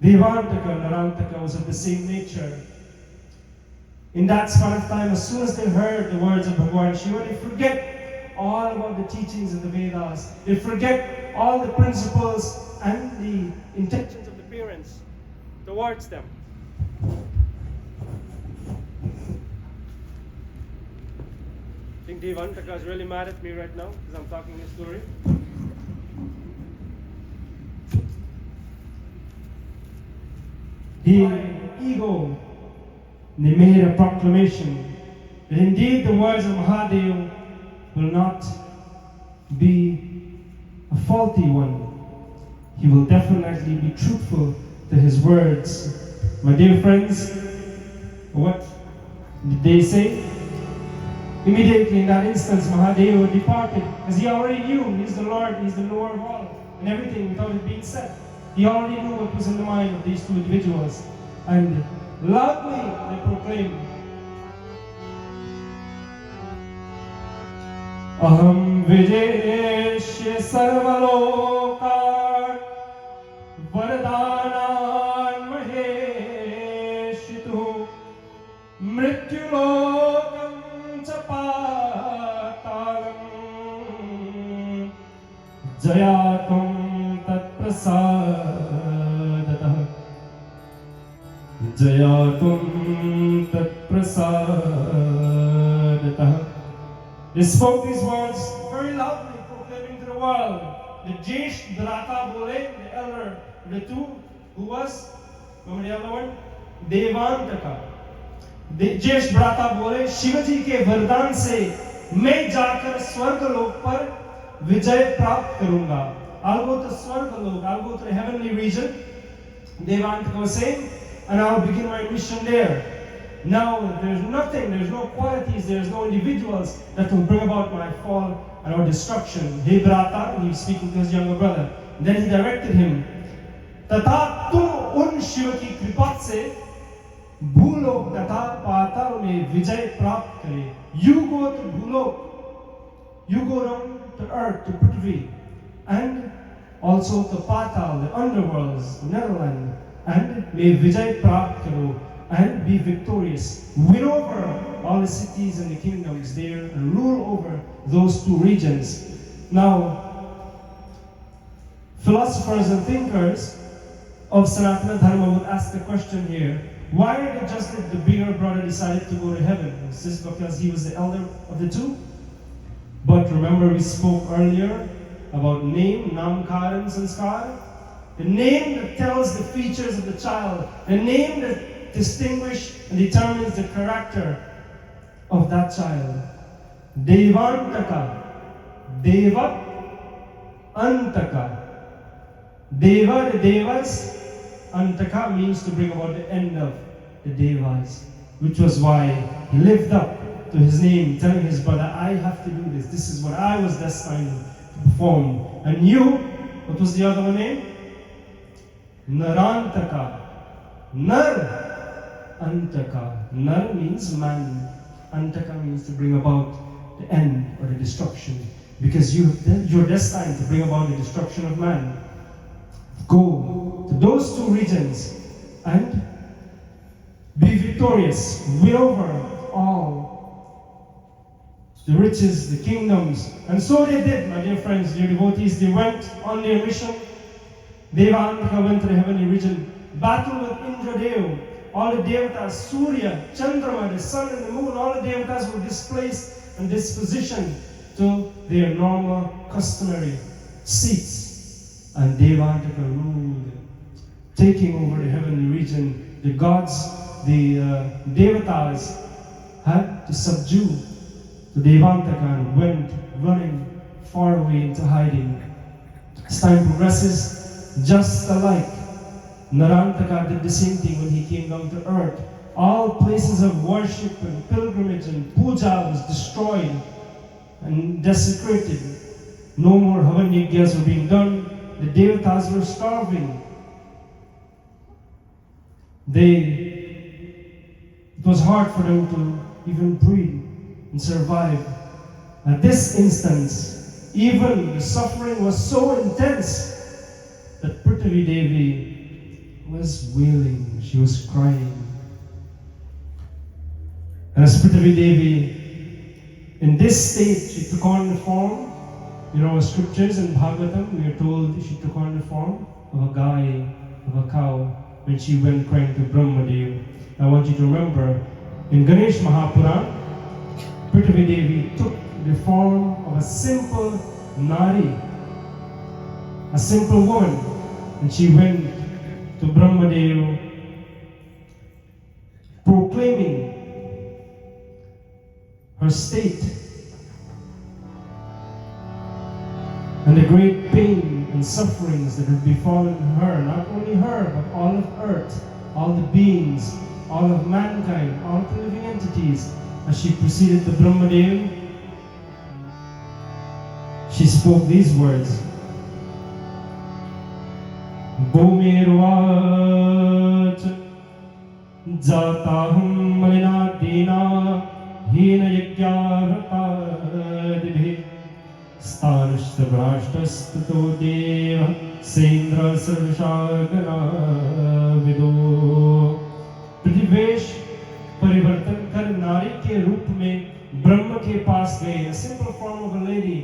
Devantaka and Narantaka was of the same nature. In that span of time, as soon as they heard the words of Bhagwan Shiva, they forget all about the teachings of the Vedas. They forget all the principles and the intentions of the parents towards them. I think Devantaka is really mad at me right now because I'm talking this story. Ego, they made a proclamation that indeed the words of Mahadev will not be a faulty one. He will definitely be truthful to his words. My dear friends, what did they say? Immediately in that instance, Mahadev departed, because he already knew he's the Lord, he's the knower of all, and everything without it being said. He already knew what was in the mind of these two individuals. And loudly they proclaimed, Aham Vijeshya Sarvalokan Vardanan Maheshitu Mrityulokam Chapatalam Jayatum Tat Prasadatah Jayatum Tat Prasadatah. They spoke these words very loudly, proclaiming to the world. The Jesh Brata Bole, the elder, the two, who was, remember the other one? Devantaka. The Jesh Brata Bole, Shivaji ke वरदान से मैं जाकर स्वर्ग लोक पर विजय प्राप्त करूंगा. I'll go to स्वर्ग लोक, I'll go to the heavenly region. Devantaka was saying, and I'll begin my mission there. Now, there's nothing, there's no qualities, there's no individuals that will bring about my fall and our destruction. Hey Brata, he was speaking to his younger brother. Then he directed him, Tata tum un Shiva ki kripat se bhulok tata patal mein vijay prapt kare. You go to Bhulok, you go down to earth, to Prithvi, and also to Patal, the underworlds, Netherlands, and may vijay prapt karo, and be victorious. Win over all the cities and the kingdoms there and rule over those two regions. Now, philosophers and thinkers of Sanatana Dharma would ask the question here, why did it just that the bigger brother decided to go to heaven? Is this because he was the elder of the two? But remember we spoke earlier about name, namkar and sanskar? The name that tells the features of the child, the name that distinguishes and determines the character of that child. Devantaka, Deva, Antaka. Deva, the Devas, Antaka means to bring about the end of the Devas, which was why he lived up to his name, telling his brother, I have to do this. This is what I was destined to perform. And you, what was the other one name? Narantaka. Nar. Antaka. Nar means man. Antaka means to bring about the end or the destruction. Because you're destined to bring about the destruction of man. Go to those two regions and be victorious. Win over all the riches, the kingdoms. And so they did, my dear friends, dear devotees. They went on their mission. Devantaka went to the heavenly region, battled with Indradev, all the devatas, Surya, Chandrama, the sun and the moon, all the devatas were displaced and dispositioned to their normal, customary seats. And Devantaka ruled, taking over the heavenly region. The gods, the devatas had to subdue the Devantaka and went running far away into hiding. As time progresses, just alike, Narantaka did the same thing when he came down to earth. All places of worship and pilgrimage and puja was destroyed and desecrated. No more Havan Yagyas were being done. The Devatas were starving. It was hard for them to even breathe and survive. At this instance, even the suffering was so intense that Prithvi Devi was wailing, she was crying. And as Prithvi Devi, in this state, she took on the form, in our scriptures in Bhagavatam, we are told she took on the form of a guy, of a cow, when she went crying to Brahmadev. I want you to remember, in Ganesh Mahapuran, Prithvi Devi took the form of a simple Nari, a simple woman, and she went to Brahmadev proclaiming her state and the great pain and sufferings that had befallen her, not only her, but all of earth, all the beings, all of mankind, all of the living entities. As she proceeded to Brahmadev, she spoke these words. Bhumirvach jataham malina dina hina yagyarhatadibhi stanashta vrashtastato deva sendra sarvashagana vido. प्रतिवेश परिवर्तन कर नारी के रूप में ब्रह्म के पास गए. A simple form of a lady,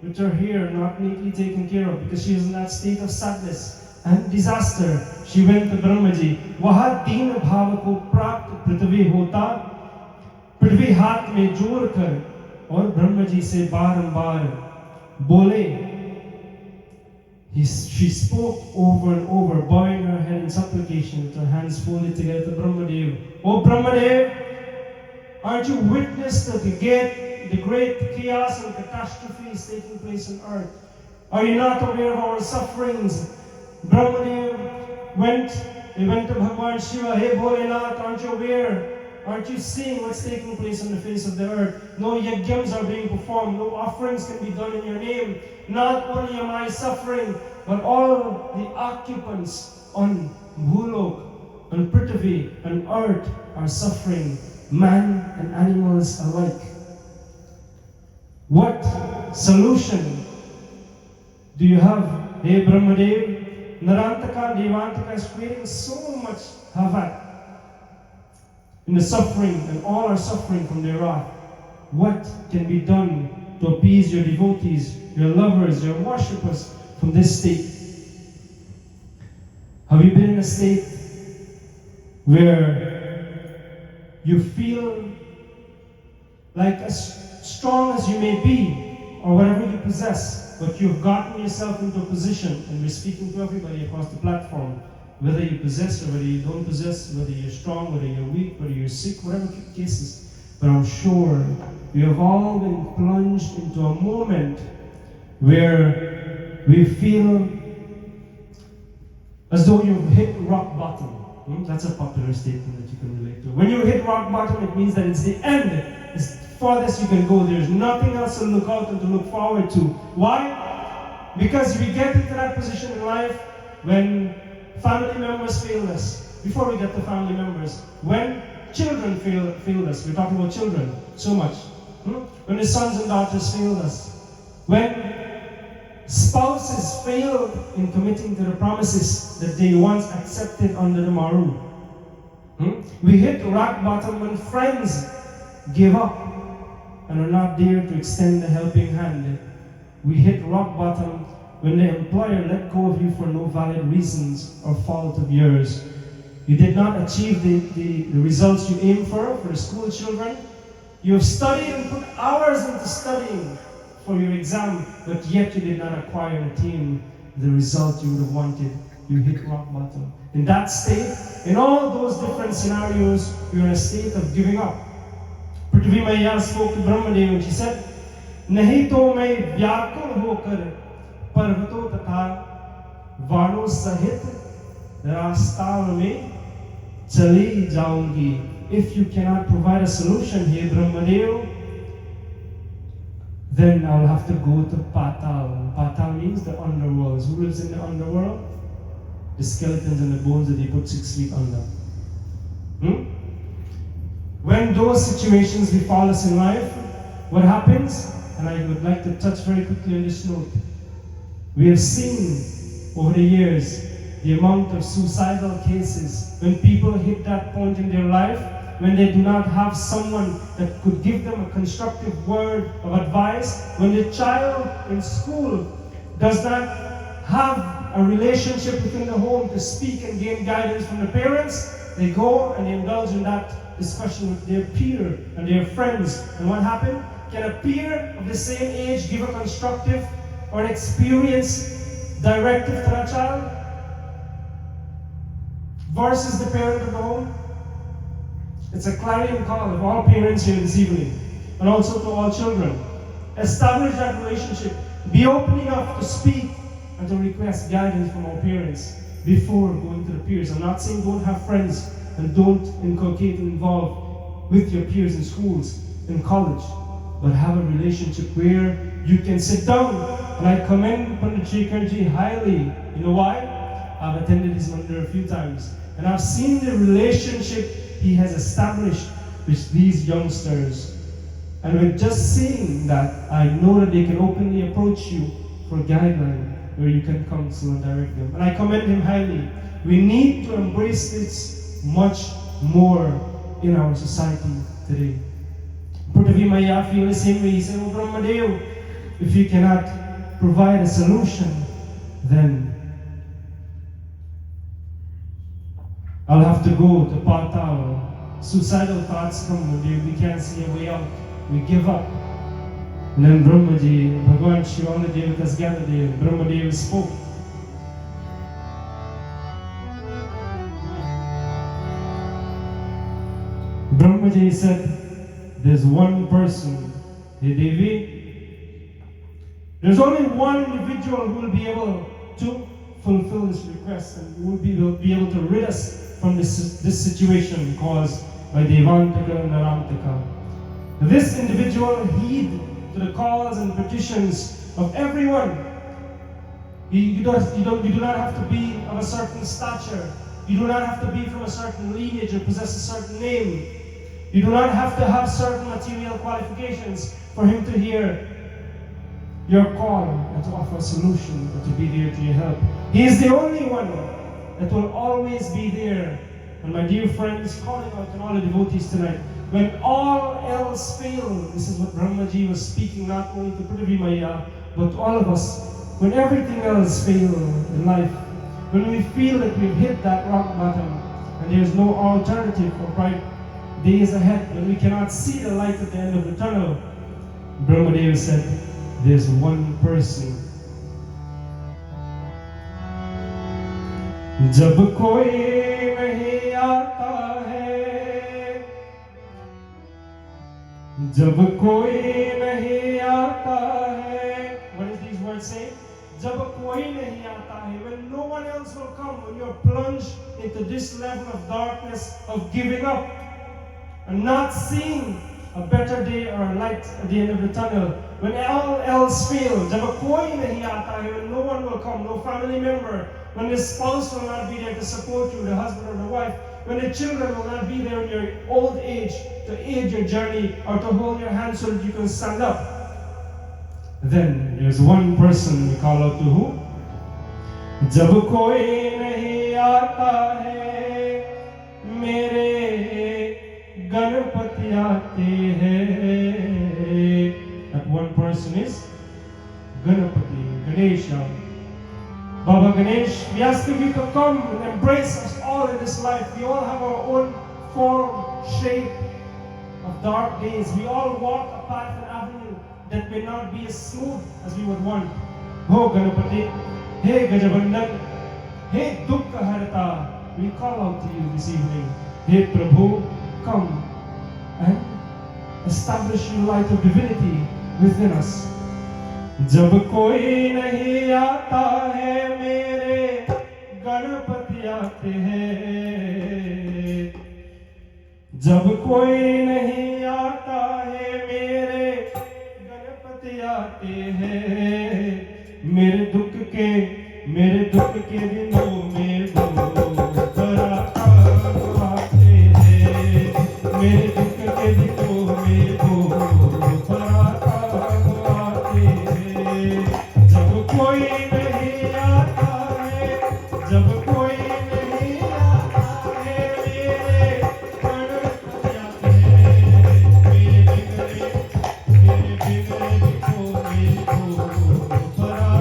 which are here not neatly taken care of because she is in that state of sadness and disaster. She went to Brahma ji. वहाँ दीन भाव को प्राप्त पृथ्वी होता, पृथ्वी हाथ में जोड़ कर और ब्रह्म जी से बारंबार बोले. She spoke over and over, bowing her head in supplication with her hands folded together to Brahmadev. Oh Brahmadev, aren't you witness to the great chaos and catastrophes taking place on earth? Are you not aware of our sufferings? Brahmadev went to Bhagwan Shiva. Hey Bholenath, aren't you aware? Aren't you seeing what's taking place on the face of the earth? No yagyams are being performed, no offerings can be done in your name. Not only am I suffering, but all the occupants on Bhulok, on Prithvi, and earth are suffering, man and animals alike. What solution do you have, hey Brahmadev? Narantaka, Devantaka is creating so much havoc in the suffering, and all are suffering from their wrath. What can be done to appease your devotees, your lovers, your worshippers from this state? Have you been in a state where you feel like as strong as you may be, or whatever you possess, but you've gotten yourself into a position, and we're speaking to everybody across the platform, whether you possess or whether you don't possess, whether you're strong, whether you're weak, whether you're sick, whatever the case is. But I'm sure we have all been plunged into a moment where we feel as though you've hit rock bottom. That's a popular statement that you can relate to. When you hit rock bottom, it means that it's the end. It's the farthest you can go. There's nothing else to look out and to look forward to. Why? Because we get into that position in life when family members fail us. Before we get to family members, when children fail us, we're talking about children so much. When the sons and daughters fail us, when spouses fail in committing to the promises that they once accepted under the Maru. We hit rock bottom when friends give up and are not there to extend a helping hand. We hit rock bottom when the employer let go of you for no valid reasons or fault of yours. You did not achieve the results you aimed for the school children. You have studied and put hours into studying for your exam, but yet you did not acquire and attain the result you would have wanted. You hit rock bottom. In that state, in all those different scenarios, you're in a state of giving up. Prithvi Maiya spoke to Brahmadev and she said, "Nahi to main vyakul hokar parvato tatha vano sahit rastal mein chali jaungi." If you cannot provide a solution here, Brahmadev, then I'll have to go to Patal. Patal means the underworld. Who lives in the underworld? The skeletons and the bones that they put 6 feet under. When those situations befall us in life, what happens? And I would like to touch very quickly on this note. We have seen over the years the amount of suicidal cases when people hit that point in their life when they do not have someone that could give them a constructive word of advice, when the child in school does not have a relationship within the home to speak and gain guidance from the parents, they go and they indulge in that discussion with their peer and their friends. And what happened? Can a peer of the same age give a constructive or an experience directive to that child versus the parent of the home? It's a clarion call of all parents here this evening, and also to all children. Establish that relationship. Be open enough to speak and to request guidance from our parents before going to the peers. I'm not saying don't have friends and don't inculcate and involve with your peers in schools, in college, but have a relationship where you can sit down. And I commend Pandit Shekharji highly. You know why? I've attended his mandir a few times, and I've seen the relationship he has established with these youngsters. And with just saying that, I know that they can openly approach you for guideline where you can counsel and direct them. And I commend him highly. We need to embrace this much more in our society today. Prithvi Maiya feel the same way. He said, "Oh Brahmadev, if you cannot provide a solution, then I'll have to go to Patal." Suicidal thoughts come when we can't see a way out. We give up. And then Brahmaji, Bhagavan Shiva Devatas gathered there. Brahmadev spoke. Brahmaji said, "There's one person, hey Devi, there's only one individual who will be able to fulfill this request and who will be able to rid us from this situation caused by Devantaka and Naramtaka. This individual heed to the calls and petitions of everyone. You do not have to be of a certain stature. You do not have to be from a certain lineage or possess a certain name. You do not have to have certain material qualifications for him to hear your call and to offer a solution or to be there to your help. He is the only one that will always be there." And my dear friends, calling out to all the devotees tonight, when all else fails, this is what Brahmaji was speaking not only to Prithvi Maiya, but to all of us. When everything else fails in life, when we feel that we've hit that rock bottom and there's no alternative for bright days ahead, when we cannot see the light at the end of the tunnel, Brahmadev said, there's one person. जब कोई नहीं आता है, जब कोई नहीं आता है. What does these words say? जब कोई नहीं आता है, when no one else will come, when you're plunged into this level of darkness, of giving up and not seeing a better day or a light at the end of the tunnel, when all else fails, जब कोई नहीं आता है, when no one will come, no family member, when the spouse will not be there to support you, the husband or the wife, when the children will not be there in your old age to aid your journey or to hold your hand so that you can stand up, then there's one person we call out to who? जब कोई नहीं आता है, मेरे गणपति आते हैं. That one person is Ganapati, Ganesha. Baba Ganesh, we ask you to come and embrace us all all in this life, we all have our own form, shape of dark days. We all walk a path and avenue that may not be as smooth as we would want. Oh Ganapati, hey Gajavandan, hey Dukkha Harata, we call out to you this evening. Hey Prabhu, come and establish your light of divinity within us. जब कोई नहीं आता है मेरे गणपति आते हैं, जब कोई नहीं आता है मेरे गणपति आते हैं, मेरे दुख के दिनों में वो बड़ा काम आते हैं, मेरे दुख के दिनों में वो बड़ा काम आते हैं, जब कोई नहीं आता है, जब कोई नहीं आता है मेरे गणपति आते हैं, मेरे बिगड़े दिनों में वो बड़ा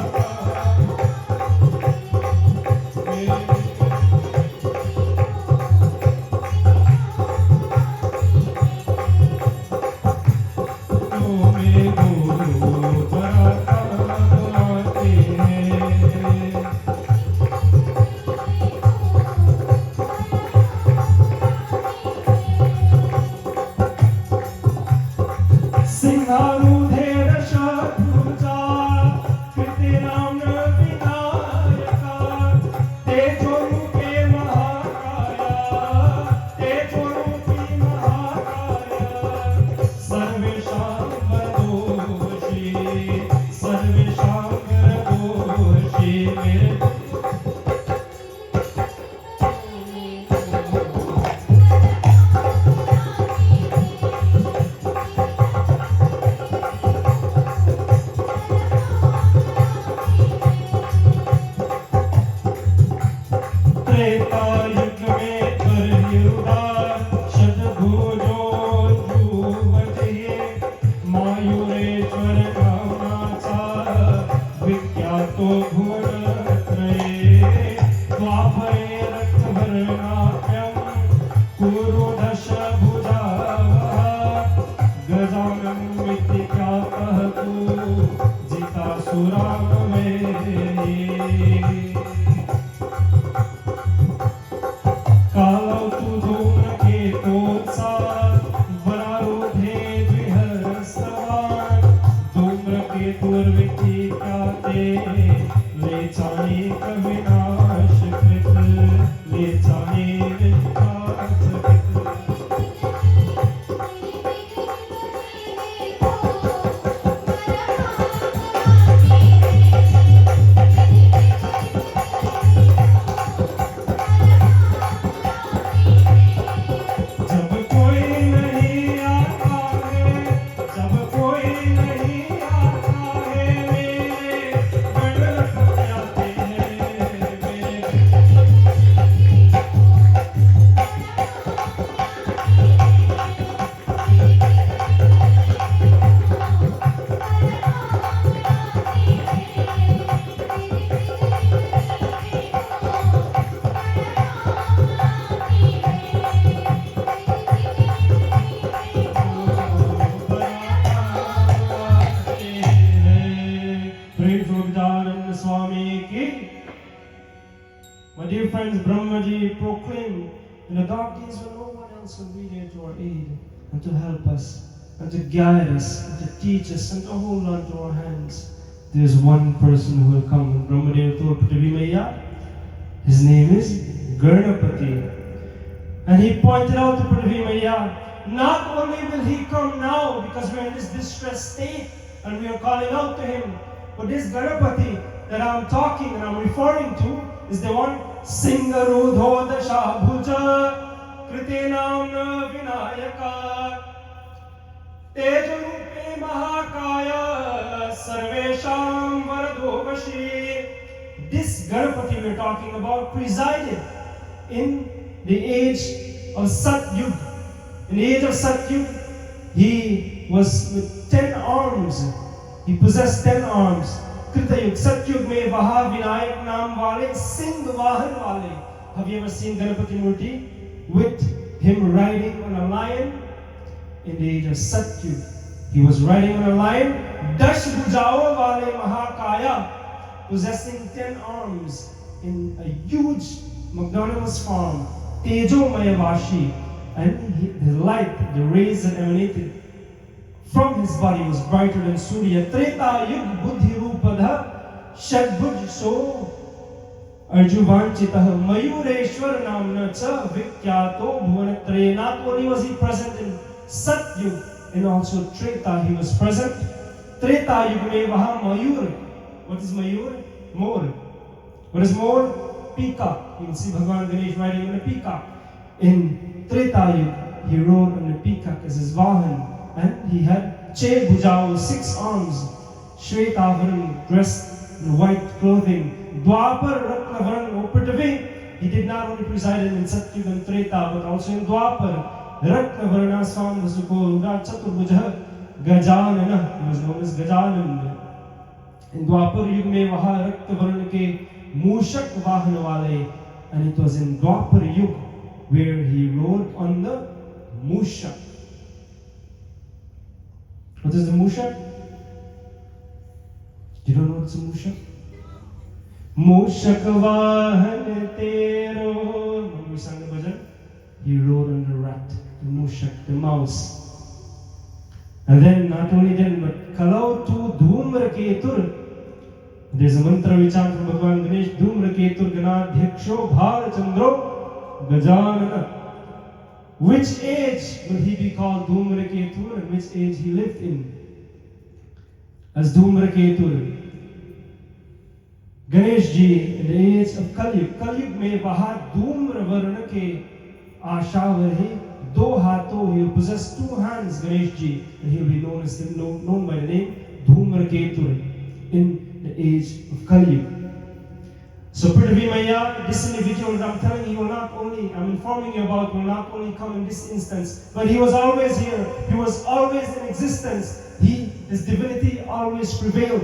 and to help us, and to guide us, and to teach us, and to hold on to our hands. There's one person who will come, and Brahmadev told Prithvi Maiya, his name is Ganapati. And he pointed out to Prithvi Maiya, not only will he come now, because we're in this distressed state, and we are calling out to him, but this Ganapati that I'm talking and I'm referring to is the one, Singarudho Dasha Bhuja Kritenam Vinayaka Tejarupe Mahakaya Sarvesham Varadovashi. This Ganapati we're talking about presided in the age of Satyug. In the age of Satyug, he was with 10 arms. He possessed 10 arms. Kritayug, Satyug में वहा विनायक नाम वाले सिंह वाहन वाले have you ever seen Ganapati Murti with him riding on a lion? In the age of Satyug, he was riding on a lion. Dash Bujao Vale Mahakaya, possessing 10 arms in a huge magnanimous form, Tejo Mayavashi, and the light, the rays that emanated from his body was brighter than Surya. Treta Yug Buddhi Rupadha Shadbhuj So Arjuvanchitah Mayureshwar Namna Cha Vikyato Bhuvanatre. Not only was he present in Satyug, and also Treta he was present. Treta Yug Mein Vaha Mayur. What is Mayur? More. What is more? Peacock. You can see Bhagavan Ganesh riding on a peacock. In Treta Yug, he rode on a peacock as his Vahan. And he had Che Bhujao, 6 arms, Shvetavaran, dressed in white clothing, Dwapar Ratnavaran Upatave. He did not only preside in Satyug and Treta, but also in Dwapar. Ratnavarana Swam Vasuko, Chaturbhuja, Gajanana, he was known as Gajanan. In Dwapar Yug mein Vaha Ratnavaran ke Mushak Vahan wale, and it was in Dwapar Yug where he rode on the Mushak. What is the Mushak? You don't know what's a Mushak? Mushak Vahan Tero. When we sang the bhajan, he rode on the rat, the Mushak, the mouse. And then, not only then, but Kalau tu Dhumra Ketur. There's a mantra we chant from Bhagavan Ganesh, Dhumra Ketur Ganadhyaksho Bhar Chandro Gajanana. Which age will he be called Dhumraketur and which age he lived in? As Dhumraketur, Ganesh ji in the age of Kalyug. Kalyug mein Vaha Dhumra Varna ke Asha Varhe, Do Hato, he will possess 2 hands, Ganesh ji, and he will be known by the name Dhumraketur in the age of Kalyug. So Prithvi Maya, this individual that I'm telling you, I'm informing you about, will not only come in this instance, but he was always here. He was always in existence. His divinity always prevailed.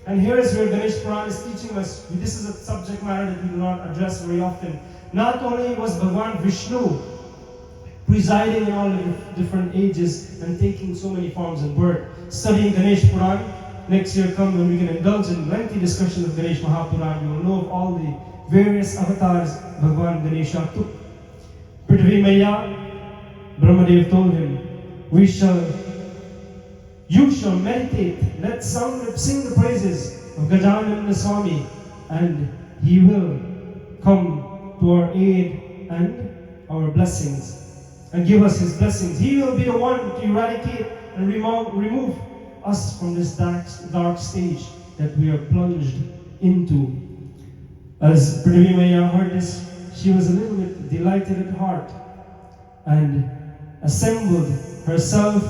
And here is where Ganesh Puran is teaching us. This is a subject matter that we do not address very often. Not only was Bhagavan Vishnu presiding in all the different ages and taking so many forms and birth, studying Ganesh Puran. Next year come when we can indulge in lengthy discussion of Ganesh Mahapuran. You will know of all the various avatars Bhagavan Ganesha took. Prithvi Maya, Brahmadev told him, you shall meditate, let sound sing the praises of Gajanana Swami, and he will come to our aid and our blessings, and give us his blessings. He will be the one to eradicate and remove us from this dark stage that we are plunged into. As Prithvi Maya heard this, she was a little bit delighted at heart and assembled herself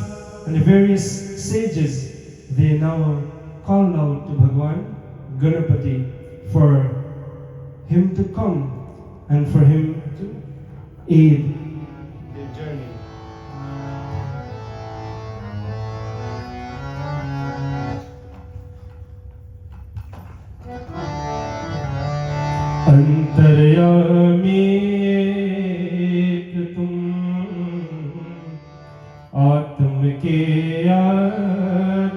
and the various sages. They now called out to Bhagavan Ganapati for him to come and for him to aid their journey. अंतर्यामी एक तुम आत्म के आधार,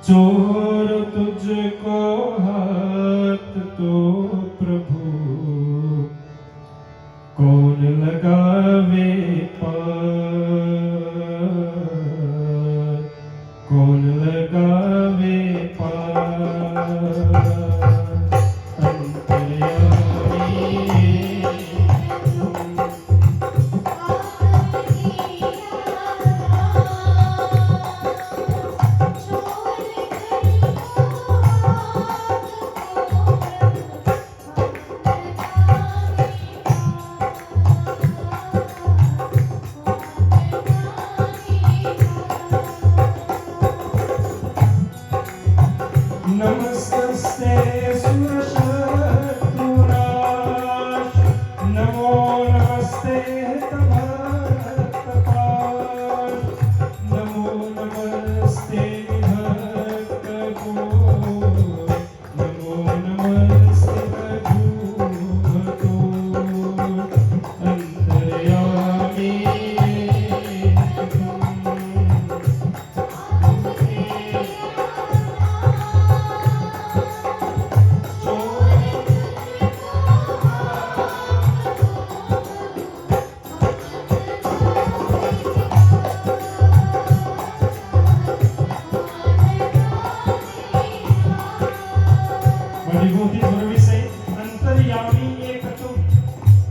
चोर तुझको हाथ तो प्रभु कौन लगावे पार, कौन लगावे पार। अंतर्यामी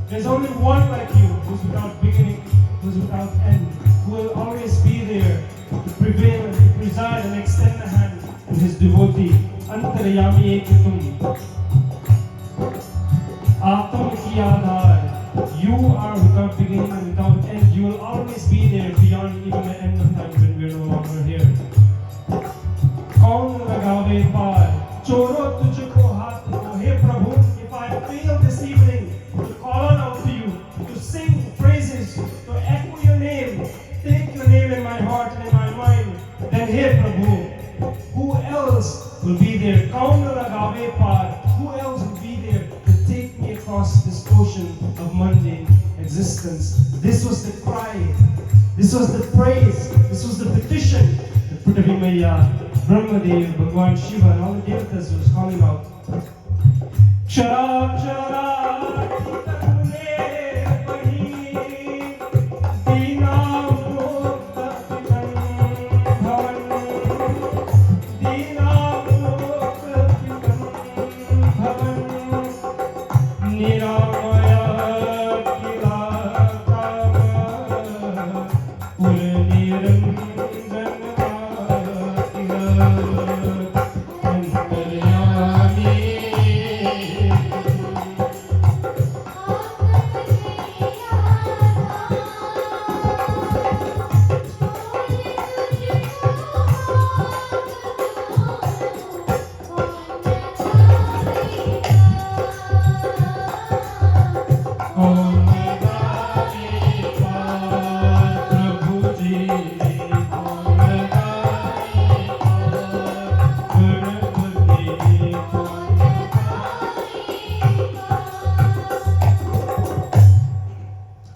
There's only one like you, who's without beginning, who's without end, who will always be there to prevail and to preside and extend the hand to his devotee. Antarayami Ekatum. Atom ki aadhar. You are without beginning and without end. You will always be there beyond even the end of time when we are no longer here. Kaun lagave paar, choro tujhko haath do. Hey Prabhu, if I fail this evening to call on out to you, to sing praises, to echo your name, take your name in my heart and in my mind, then hey Prabhu, who else will be there? Kaun lagave paar, who else will be there to take me across this ocean of mundane existence? This was the cry, this was the praise, this was the petition that Prithvi Maya, Brahmadev, Bhagwan Shiva, and all the devatas was calling out. Chara chara kitane pahi dina mukta pitan bhavan dina mukta pitan bhavan niramaya kila kama pul niranjan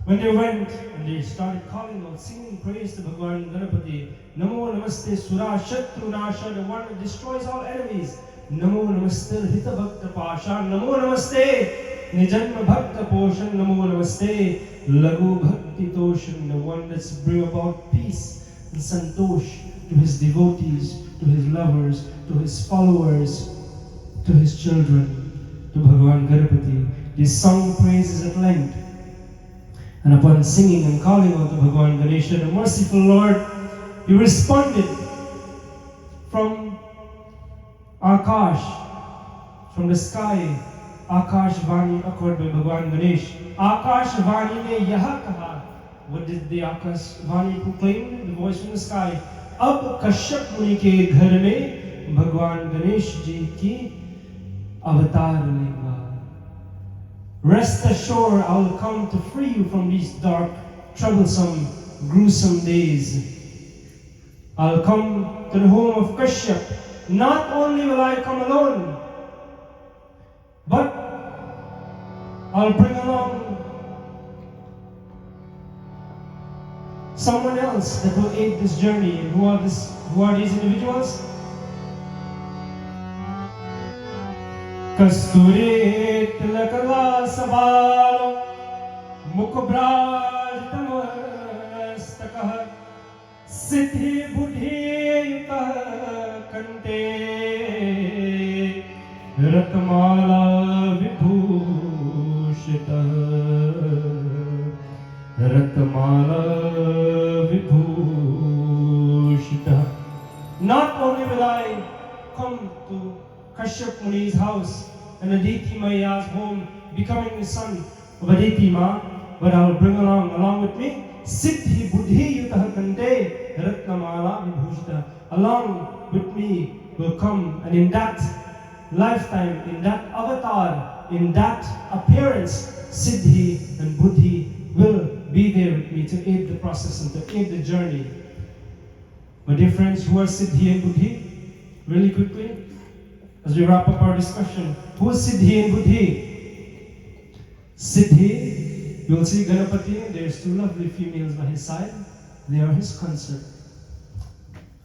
When they went and they started calling out, singing praise to Bhagwan Ganapati, Namo Namaste Sura Shatru Nasha, the one that destroys all enemies. Namo Namaste Hita Bhakta Pasha, Namo Namaste Nijanma Bhakta Poshan, Namo Namaste Lagu Bhakti Toshan, the one that's bring about peace and santosh to his devotees, to his lovers, to his followers, to his children, to Bhagwan Ganapati. They sung praises at length. And upon singing and calling out to Bhagwan Ganesha, the merciful Lord, he responded from Akash, from the sky. Akash Vani occurred by Bhagwan Ganesh. Akash Vani ne yaha kaha. What did the Akash Vani proclaim? The voice from the sky. Ab Kashyap Muni ke ghar mein Bhagwan Ganesh ji ki avatar lenga. Rest assured, I will come to free you from these dark, troublesome, gruesome days. I'll come to the home of Kashyap. Not only will I come alone, but I'll bring along someone else that will aid this journey. And who are these individuals? Kasturi tilakala sabalo mukbraj tamastakah siddhi buddhi yutah kante ratmala vibhushitah ratmala vibhushitah. Not only will I come to Kashyap Muni's house and Aditi Maya's home, becoming the son of Aditi Ma, but I will bring along with me Siddhi Buddhi Yutah Kante Ratnamala Vibhushita. Along with me will come, and in that lifetime, in that avatar, in that appearance, Siddhi and Buddhi will be there with me to aid the process and to aid the journey. My dear friends, who are Siddhi and Buddhi? Really quickly, as we wrap up our discussion, who is Siddhi and Buddhi? Siddhi, you will see Ganapati, there's two lovely females by his side. They are his consort.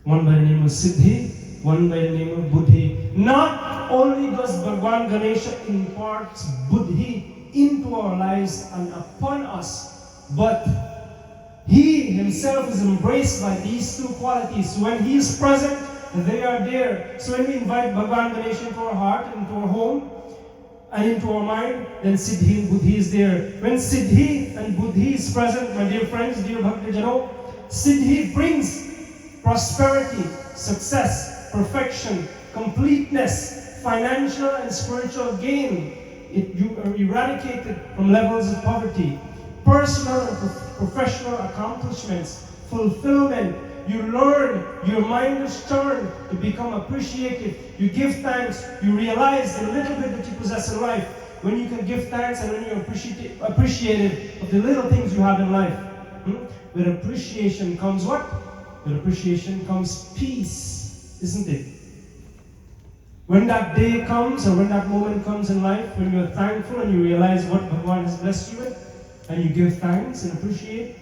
One by the name of Siddhi, one by the name of Buddhi. Not only does Bhagwan Ganesha impart Buddhi into our lives and upon us, but he himself is embraced by these two qualities. When he is present, they are there. So when we invite Bhagwan Ganesha into our heart, into our home, and into our mind, then Siddhi and Buddhi is there. When Siddhi and Buddhi is present, my dear friends, dear Bhaktijano, Siddhi brings prosperity, success, perfection, completeness, financial and spiritual gain. You are eradicated from levels of poverty, personal and professional accomplishments, fulfillment. You learn, your mind is turned to become appreciative. You give thanks, you realize the little bit that you possess in life. When you can give thanks and when you're appreciative of the little things you have in life. With appreciation comes what? With appreciation comes peace, isn't it? When that day comes or when that moment comes in life, when you're thankful and you realize what Bhagavan has blessed you with, and you give thanks and appreciate,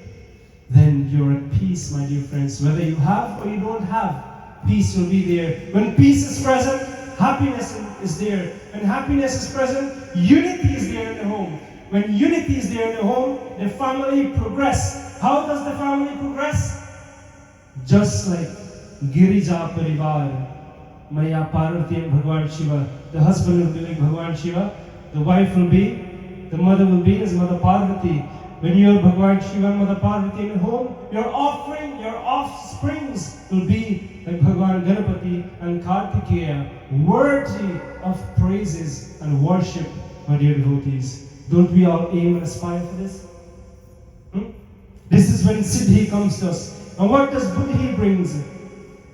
then you're at peace, my dear friends. Whether you have or you don't have, peace will be there. When peace is present, happiness is there. When happiness is present, unity is there in the home. When unity is there in the home, the family progress. How does the family progress? Just like Girija Parivar, Maya Parvati and Bhagavan Shiva. The husband will be like Bhagavan Shiva, the wife will be, the mother will be as Mother Parvati. When you are Bhagavan Shiva and Mother Parvati in the home, your offering, your offsprings will be like Bhagavan Ganapati and Kartikeya, worthy of praises and worship, my dear devotees. Don't we all aim and aspire for this? This is when Siddhi comes to us. And what does Buddhi brings?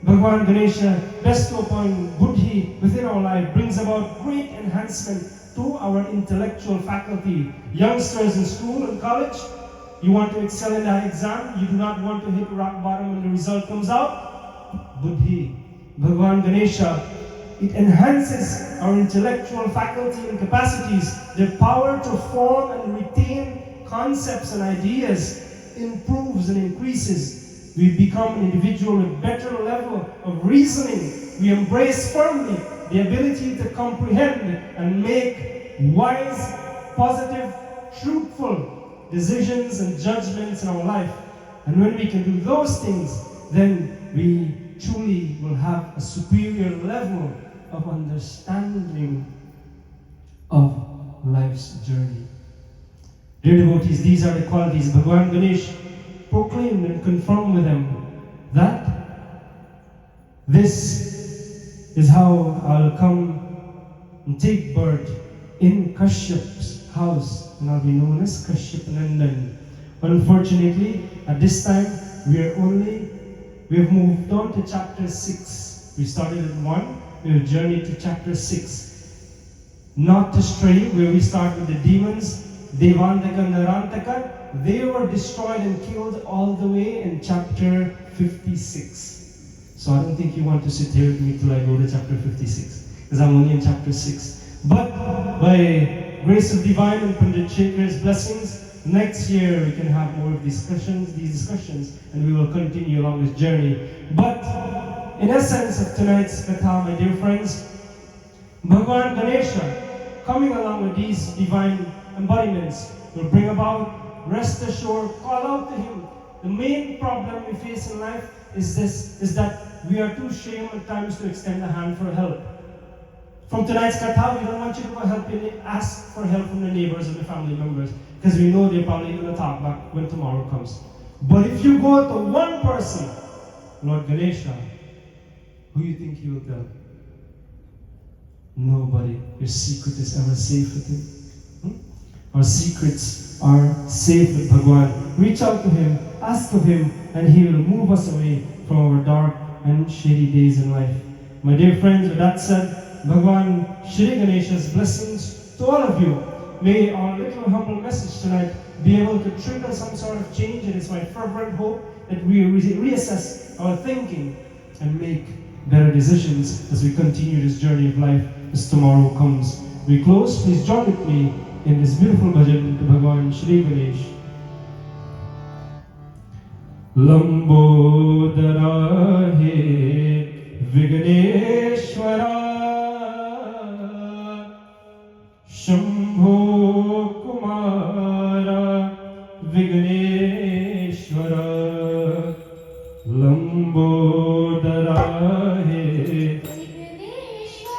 Bhagavan Ganesha bestow upon Buddhi within our life brings about great enhancement to our intellectual faculty. Youngsters in school and college, you want to excel in that exam, you do not want to hit rock bottom when the result comes out. Buddhi, Bhagavan Ganesha, it enhances our intellectual faculty and capacities. The power to form and retain concepts and ideas improves and increases. We become an individual with better level of reasoning. We embrace firmly the ability to comprehend and make wise, positive, truthful decisions and judgments in our life. And when we can do those things, then we truly will have a superior level of understanding of life's journey. Dear devotees, these are the qualities Bhagavan Ganesh proclaimed and confirmed with them, that this is how I'll come and take birth in Kashyap's house, and I'll be known as Kashyap Nandan. Unfortunately, at this time, we have moved on to chapter 6. We started at 1, we have journeyed to chapter 6. Not to stray, where we start with the demons, Devantaka and Narantaka, they were destroyed and killed all the way in chapter 56. So I don't think you want to sit here with me till I go to chapter 56, because I'm only in chapter 6. But by grace of divine and Pandit Shekhar's blessings, next year we can have more of these discussions, and we will continue along this journey. But in essence of tonight's katha, my dear friends, Bhagavan Ganesha, coming along with these divine embodiments, will bring about, rest assured, call out to him. The main problem we face in life is that we are too ashamed at times to extend a hand for help. From tonight's katha, we don't want you to ask for help from the neighbors and the family members, because we know they're probably going to talk back when tomorrow comes. But if you go to one person, Lord Ganesha, who do you think he will tell? Nobody. Your secret is ever safe with him. Our secrets are safe with Bhagavan. Reach out to him, ask of him, and he will move us away from our dark and shady days in life. My dear friends, with that said, Bhagavan Shri Ganesha's blessings to all of you. May our little humble message tonight be able to trigger some sort of change. It is my fervent hope that we reassess our thinking and make better decisions as we continue this journey of life as tomorrow comes. We close. Please join with me in this beautiful bhajan to Bhagavan Shri Ganesh. Lambodara he Vigneshwara Shambho Kumara Vigneshwara Lambodara he Shri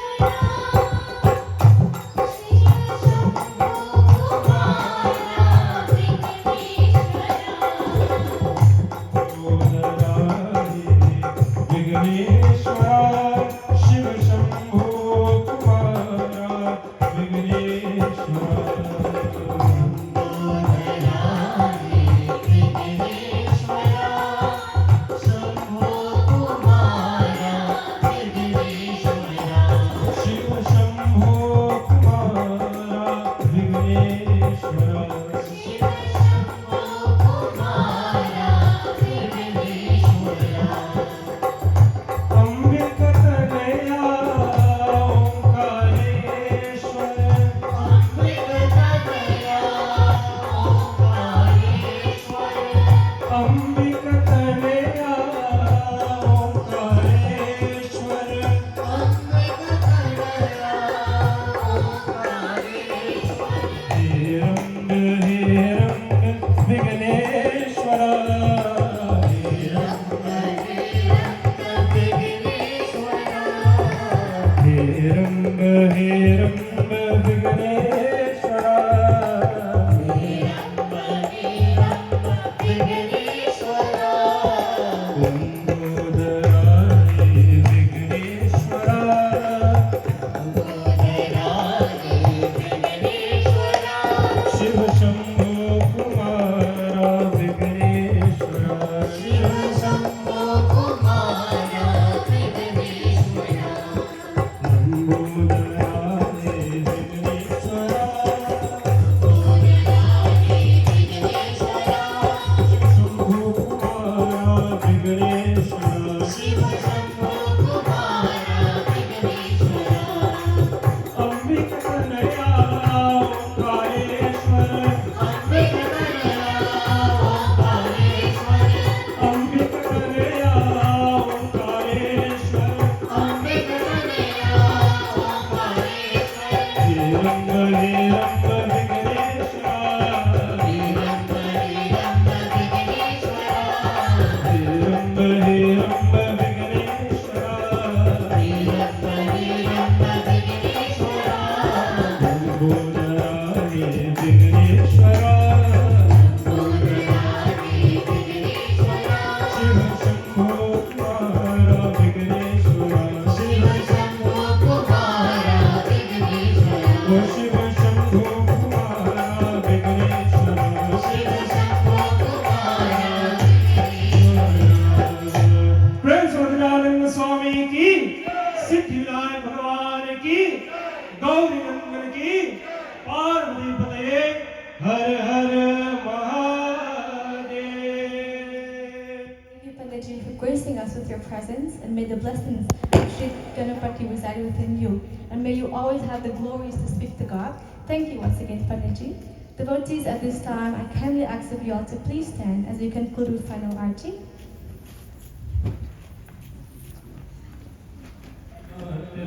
gracing us with your presence, and may the blessings of Sri Ganapati reside within you, and may you always have the glories to speak to God. Thank you once again, Panditji. Devotees, at this time, I kindly ask of you all to please stand as we conclude with final arti.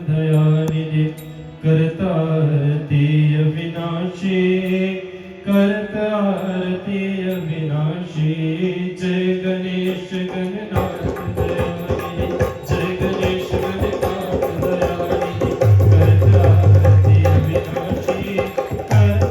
Dayanidhi करता आरती अविनाशी करता आरती अविनाशी जय गणेश गणनाथ दयानिधि जय गणेश गणनाथ दयानिधि करता आरती अविनाशी करता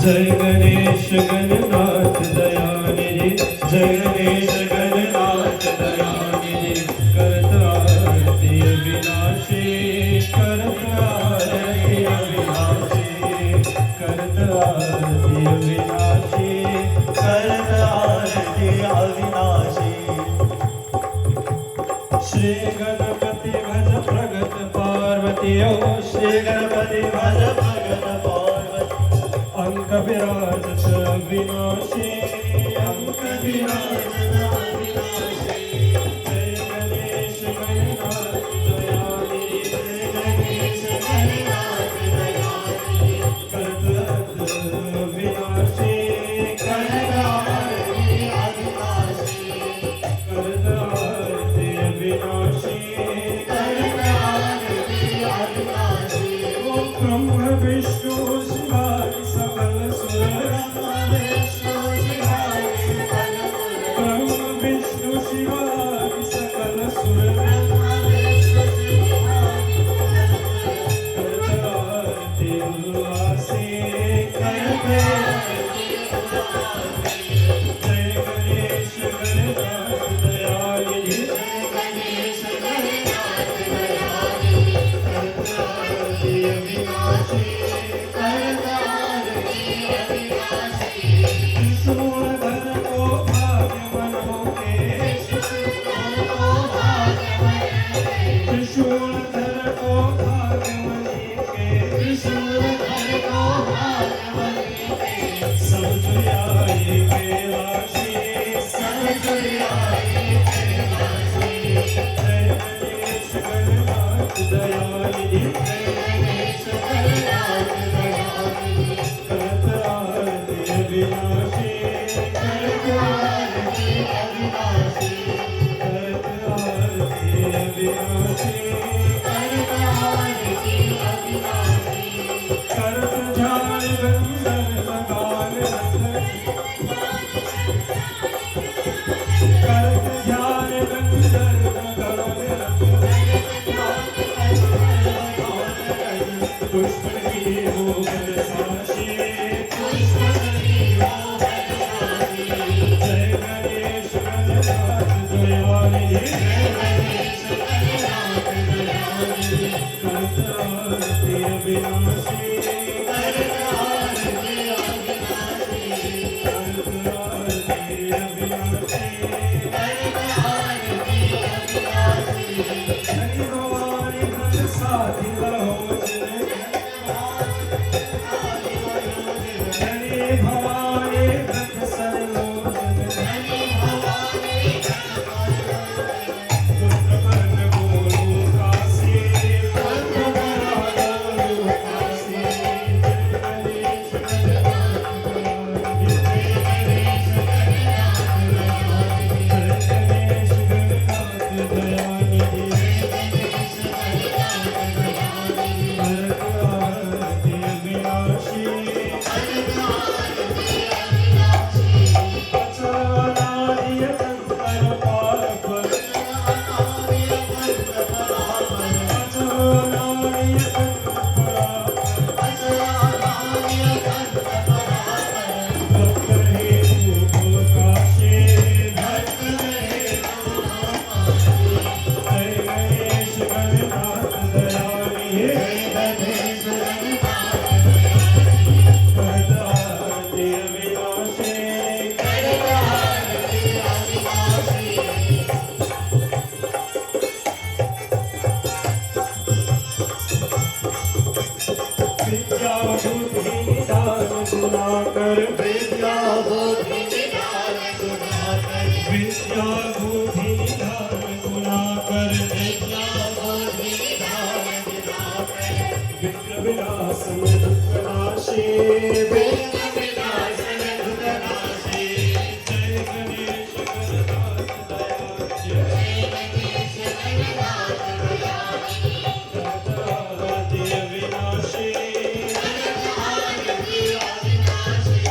जय गणेश गणनाथ दयानिधि जय गणेश गणनाथ दयानिधि करता आरती अविनाशी करता आरती अविनाशी करता आरती अविनाशी करता आरती अविनाशी श्री गणपति भज प्रगट पार्वती ओ श्री गणपति भज प्रगट पार्वती अंक विराजत अविनाशी अंक विराजत अविनाशी जय गणेश गणनाथ दयानिधि जय गणेश गणनाथ दयानिधि करता अविनाशी करता आरती अविनाशी करता आरती अविनाशी करता आरती अविनाशी ओम ब्रह्म विष्णु शिवाय सकल सुर ब्रह्म विष्णु शिवाय सकल सुर करता आरती उल्लासी करते जय गणेश गणनाथ दयानिधि अविनाशी करत आरती अविनाशी करत ध्यान बंदर लगाल करत ध्यान बंदर लगाल पुष्प की हो बरसाशी पुष्प की हो बरसाशी जय गणेश गणनाथ दयाल जय गणेश गणनाथ दयाल करत आरती अविनाशी करत आरती अविनाशी करत आरती अविनाशी करत आरती अविनाशी हरि भवानी भक्त साथी लोचन हरि भवानी भक्त सरोजन हरि भवानी पुत्र बन बोलो काशी पुत्र बन बोलो काशी गणेश गणनाथ दयाल जय गणेश गणनाथ दयाल भरत आरती अविनाशी अचलानिय कंकर पार पर अचलानिय कंकर भक्त रहे तू काशी भक्त रहे तू काशी जय गणेश गणनाथ दयाल जय गणेश गणनाथ करत आरती अविनाशी करत आरती अविनाशी विद्या बुद्धि निधान गुणाकर विद्या बुद्धि निधान गुणाकर विद्या बुद्धि निधान गुणाकर विद्या बुद्धि निधान गुणाकर विघ्न विनाशन दुख नाशी विघ्न विनाशन दुख नाशी जय गणेश गणनाथ दयाल जय गणेश गणनाथ दयाल करत आरती अविनाशी करत आरती अविनाशी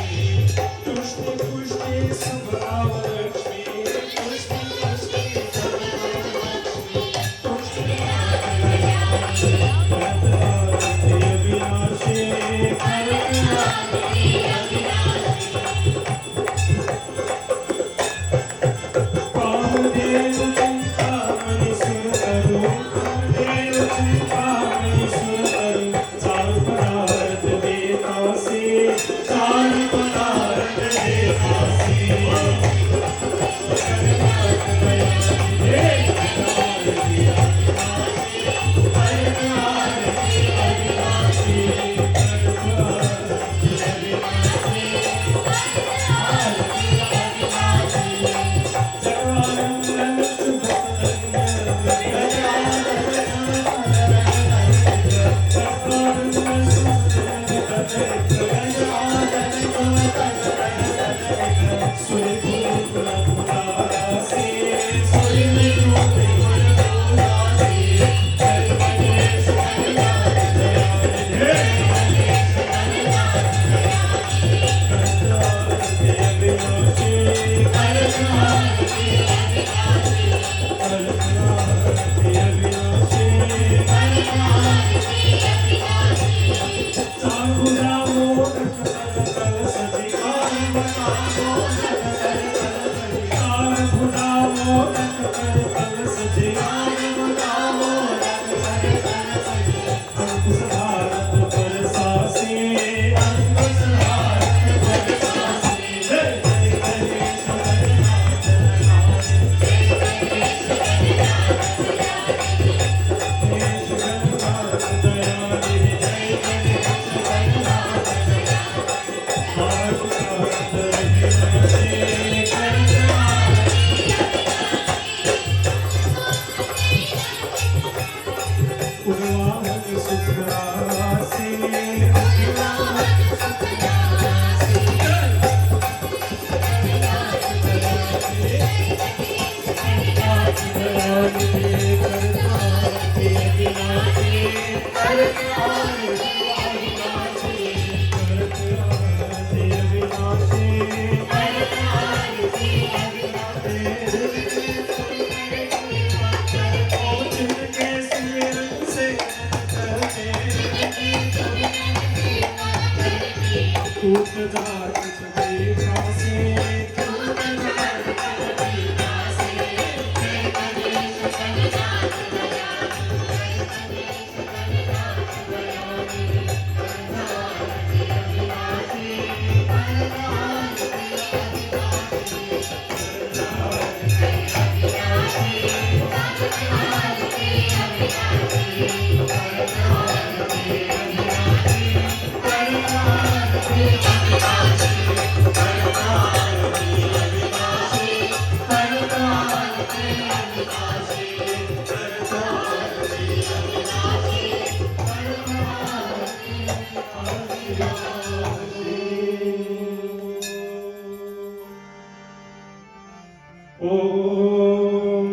ॐ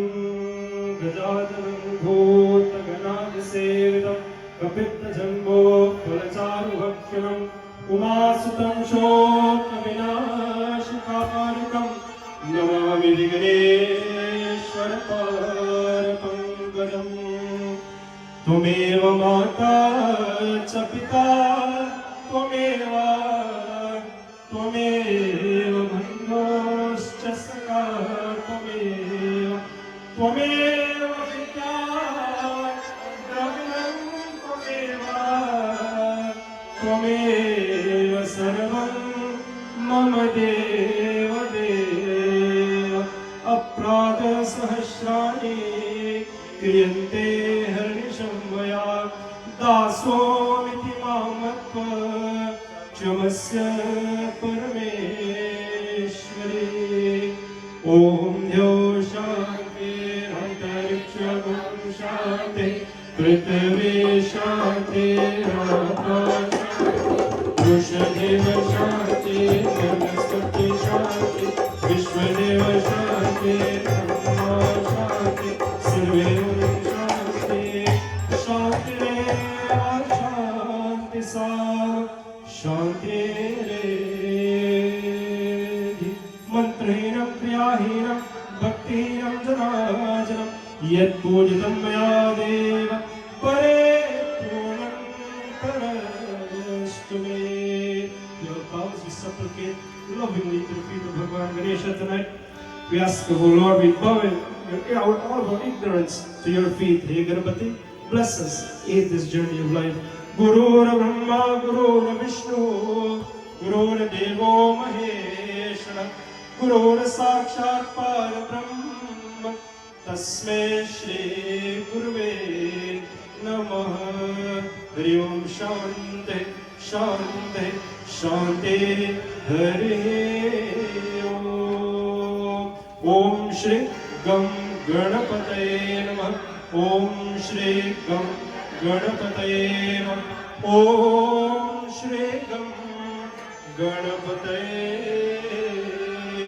गजाननं भूतगणाधिसेवितं कपित्थजम्बो फलचारुभक्षणम् उमासुतं शोकविनाशकापालिकं नमामि विघ्नेश्वरपारपङ्कजम् त्वमेव माता च पिता त्वमेव बन्धोश्च सखा त्वमेव विद्या द्रविणं त्वमेव सर्वं मम देव अप्रातसहस्राणि क्रियन्ते हर्निशं मया दासोऽमिति मां मत्वा क्षमस्य परमेश्वरी ॐ द्यौ शान्तिरन्तरिक्षं शान्ति पृथिवी शान्तिराकाश वृषदेव शान्ति वनस्पति शान्ति विश्वदेव शान्ति ब्रह्मा शान्ति सर्वे शान्ति शान्तिरेव शान्ति सा शान्तिरेधि मन्त्रहीनं क्रियाहीनं भक्तिहीनं जनार्दनं यत्पूजितं मया देव परिपूर्णं करस्तु मे. Your powers we supplicate lovingly to the feet of Bhagavan Ganesha tonight. We ask of O Lord, we bow in all of our ignorance to your feet. Hey Ganapati, bless us, aid this journey of life. Gurur Brahma, Gurur Vishnu, Gurur Devo Maheshwara, Gurur Sakshat Parabrahma, Tasmai Shri Gurave Namaha. Hari Om Shanti, Shanti, Shanti, Hari Om. Om Shri Gam Ganapataye Namah. Om Shri Gam Ganapataye Namah. Om Shri Gam Ganapataye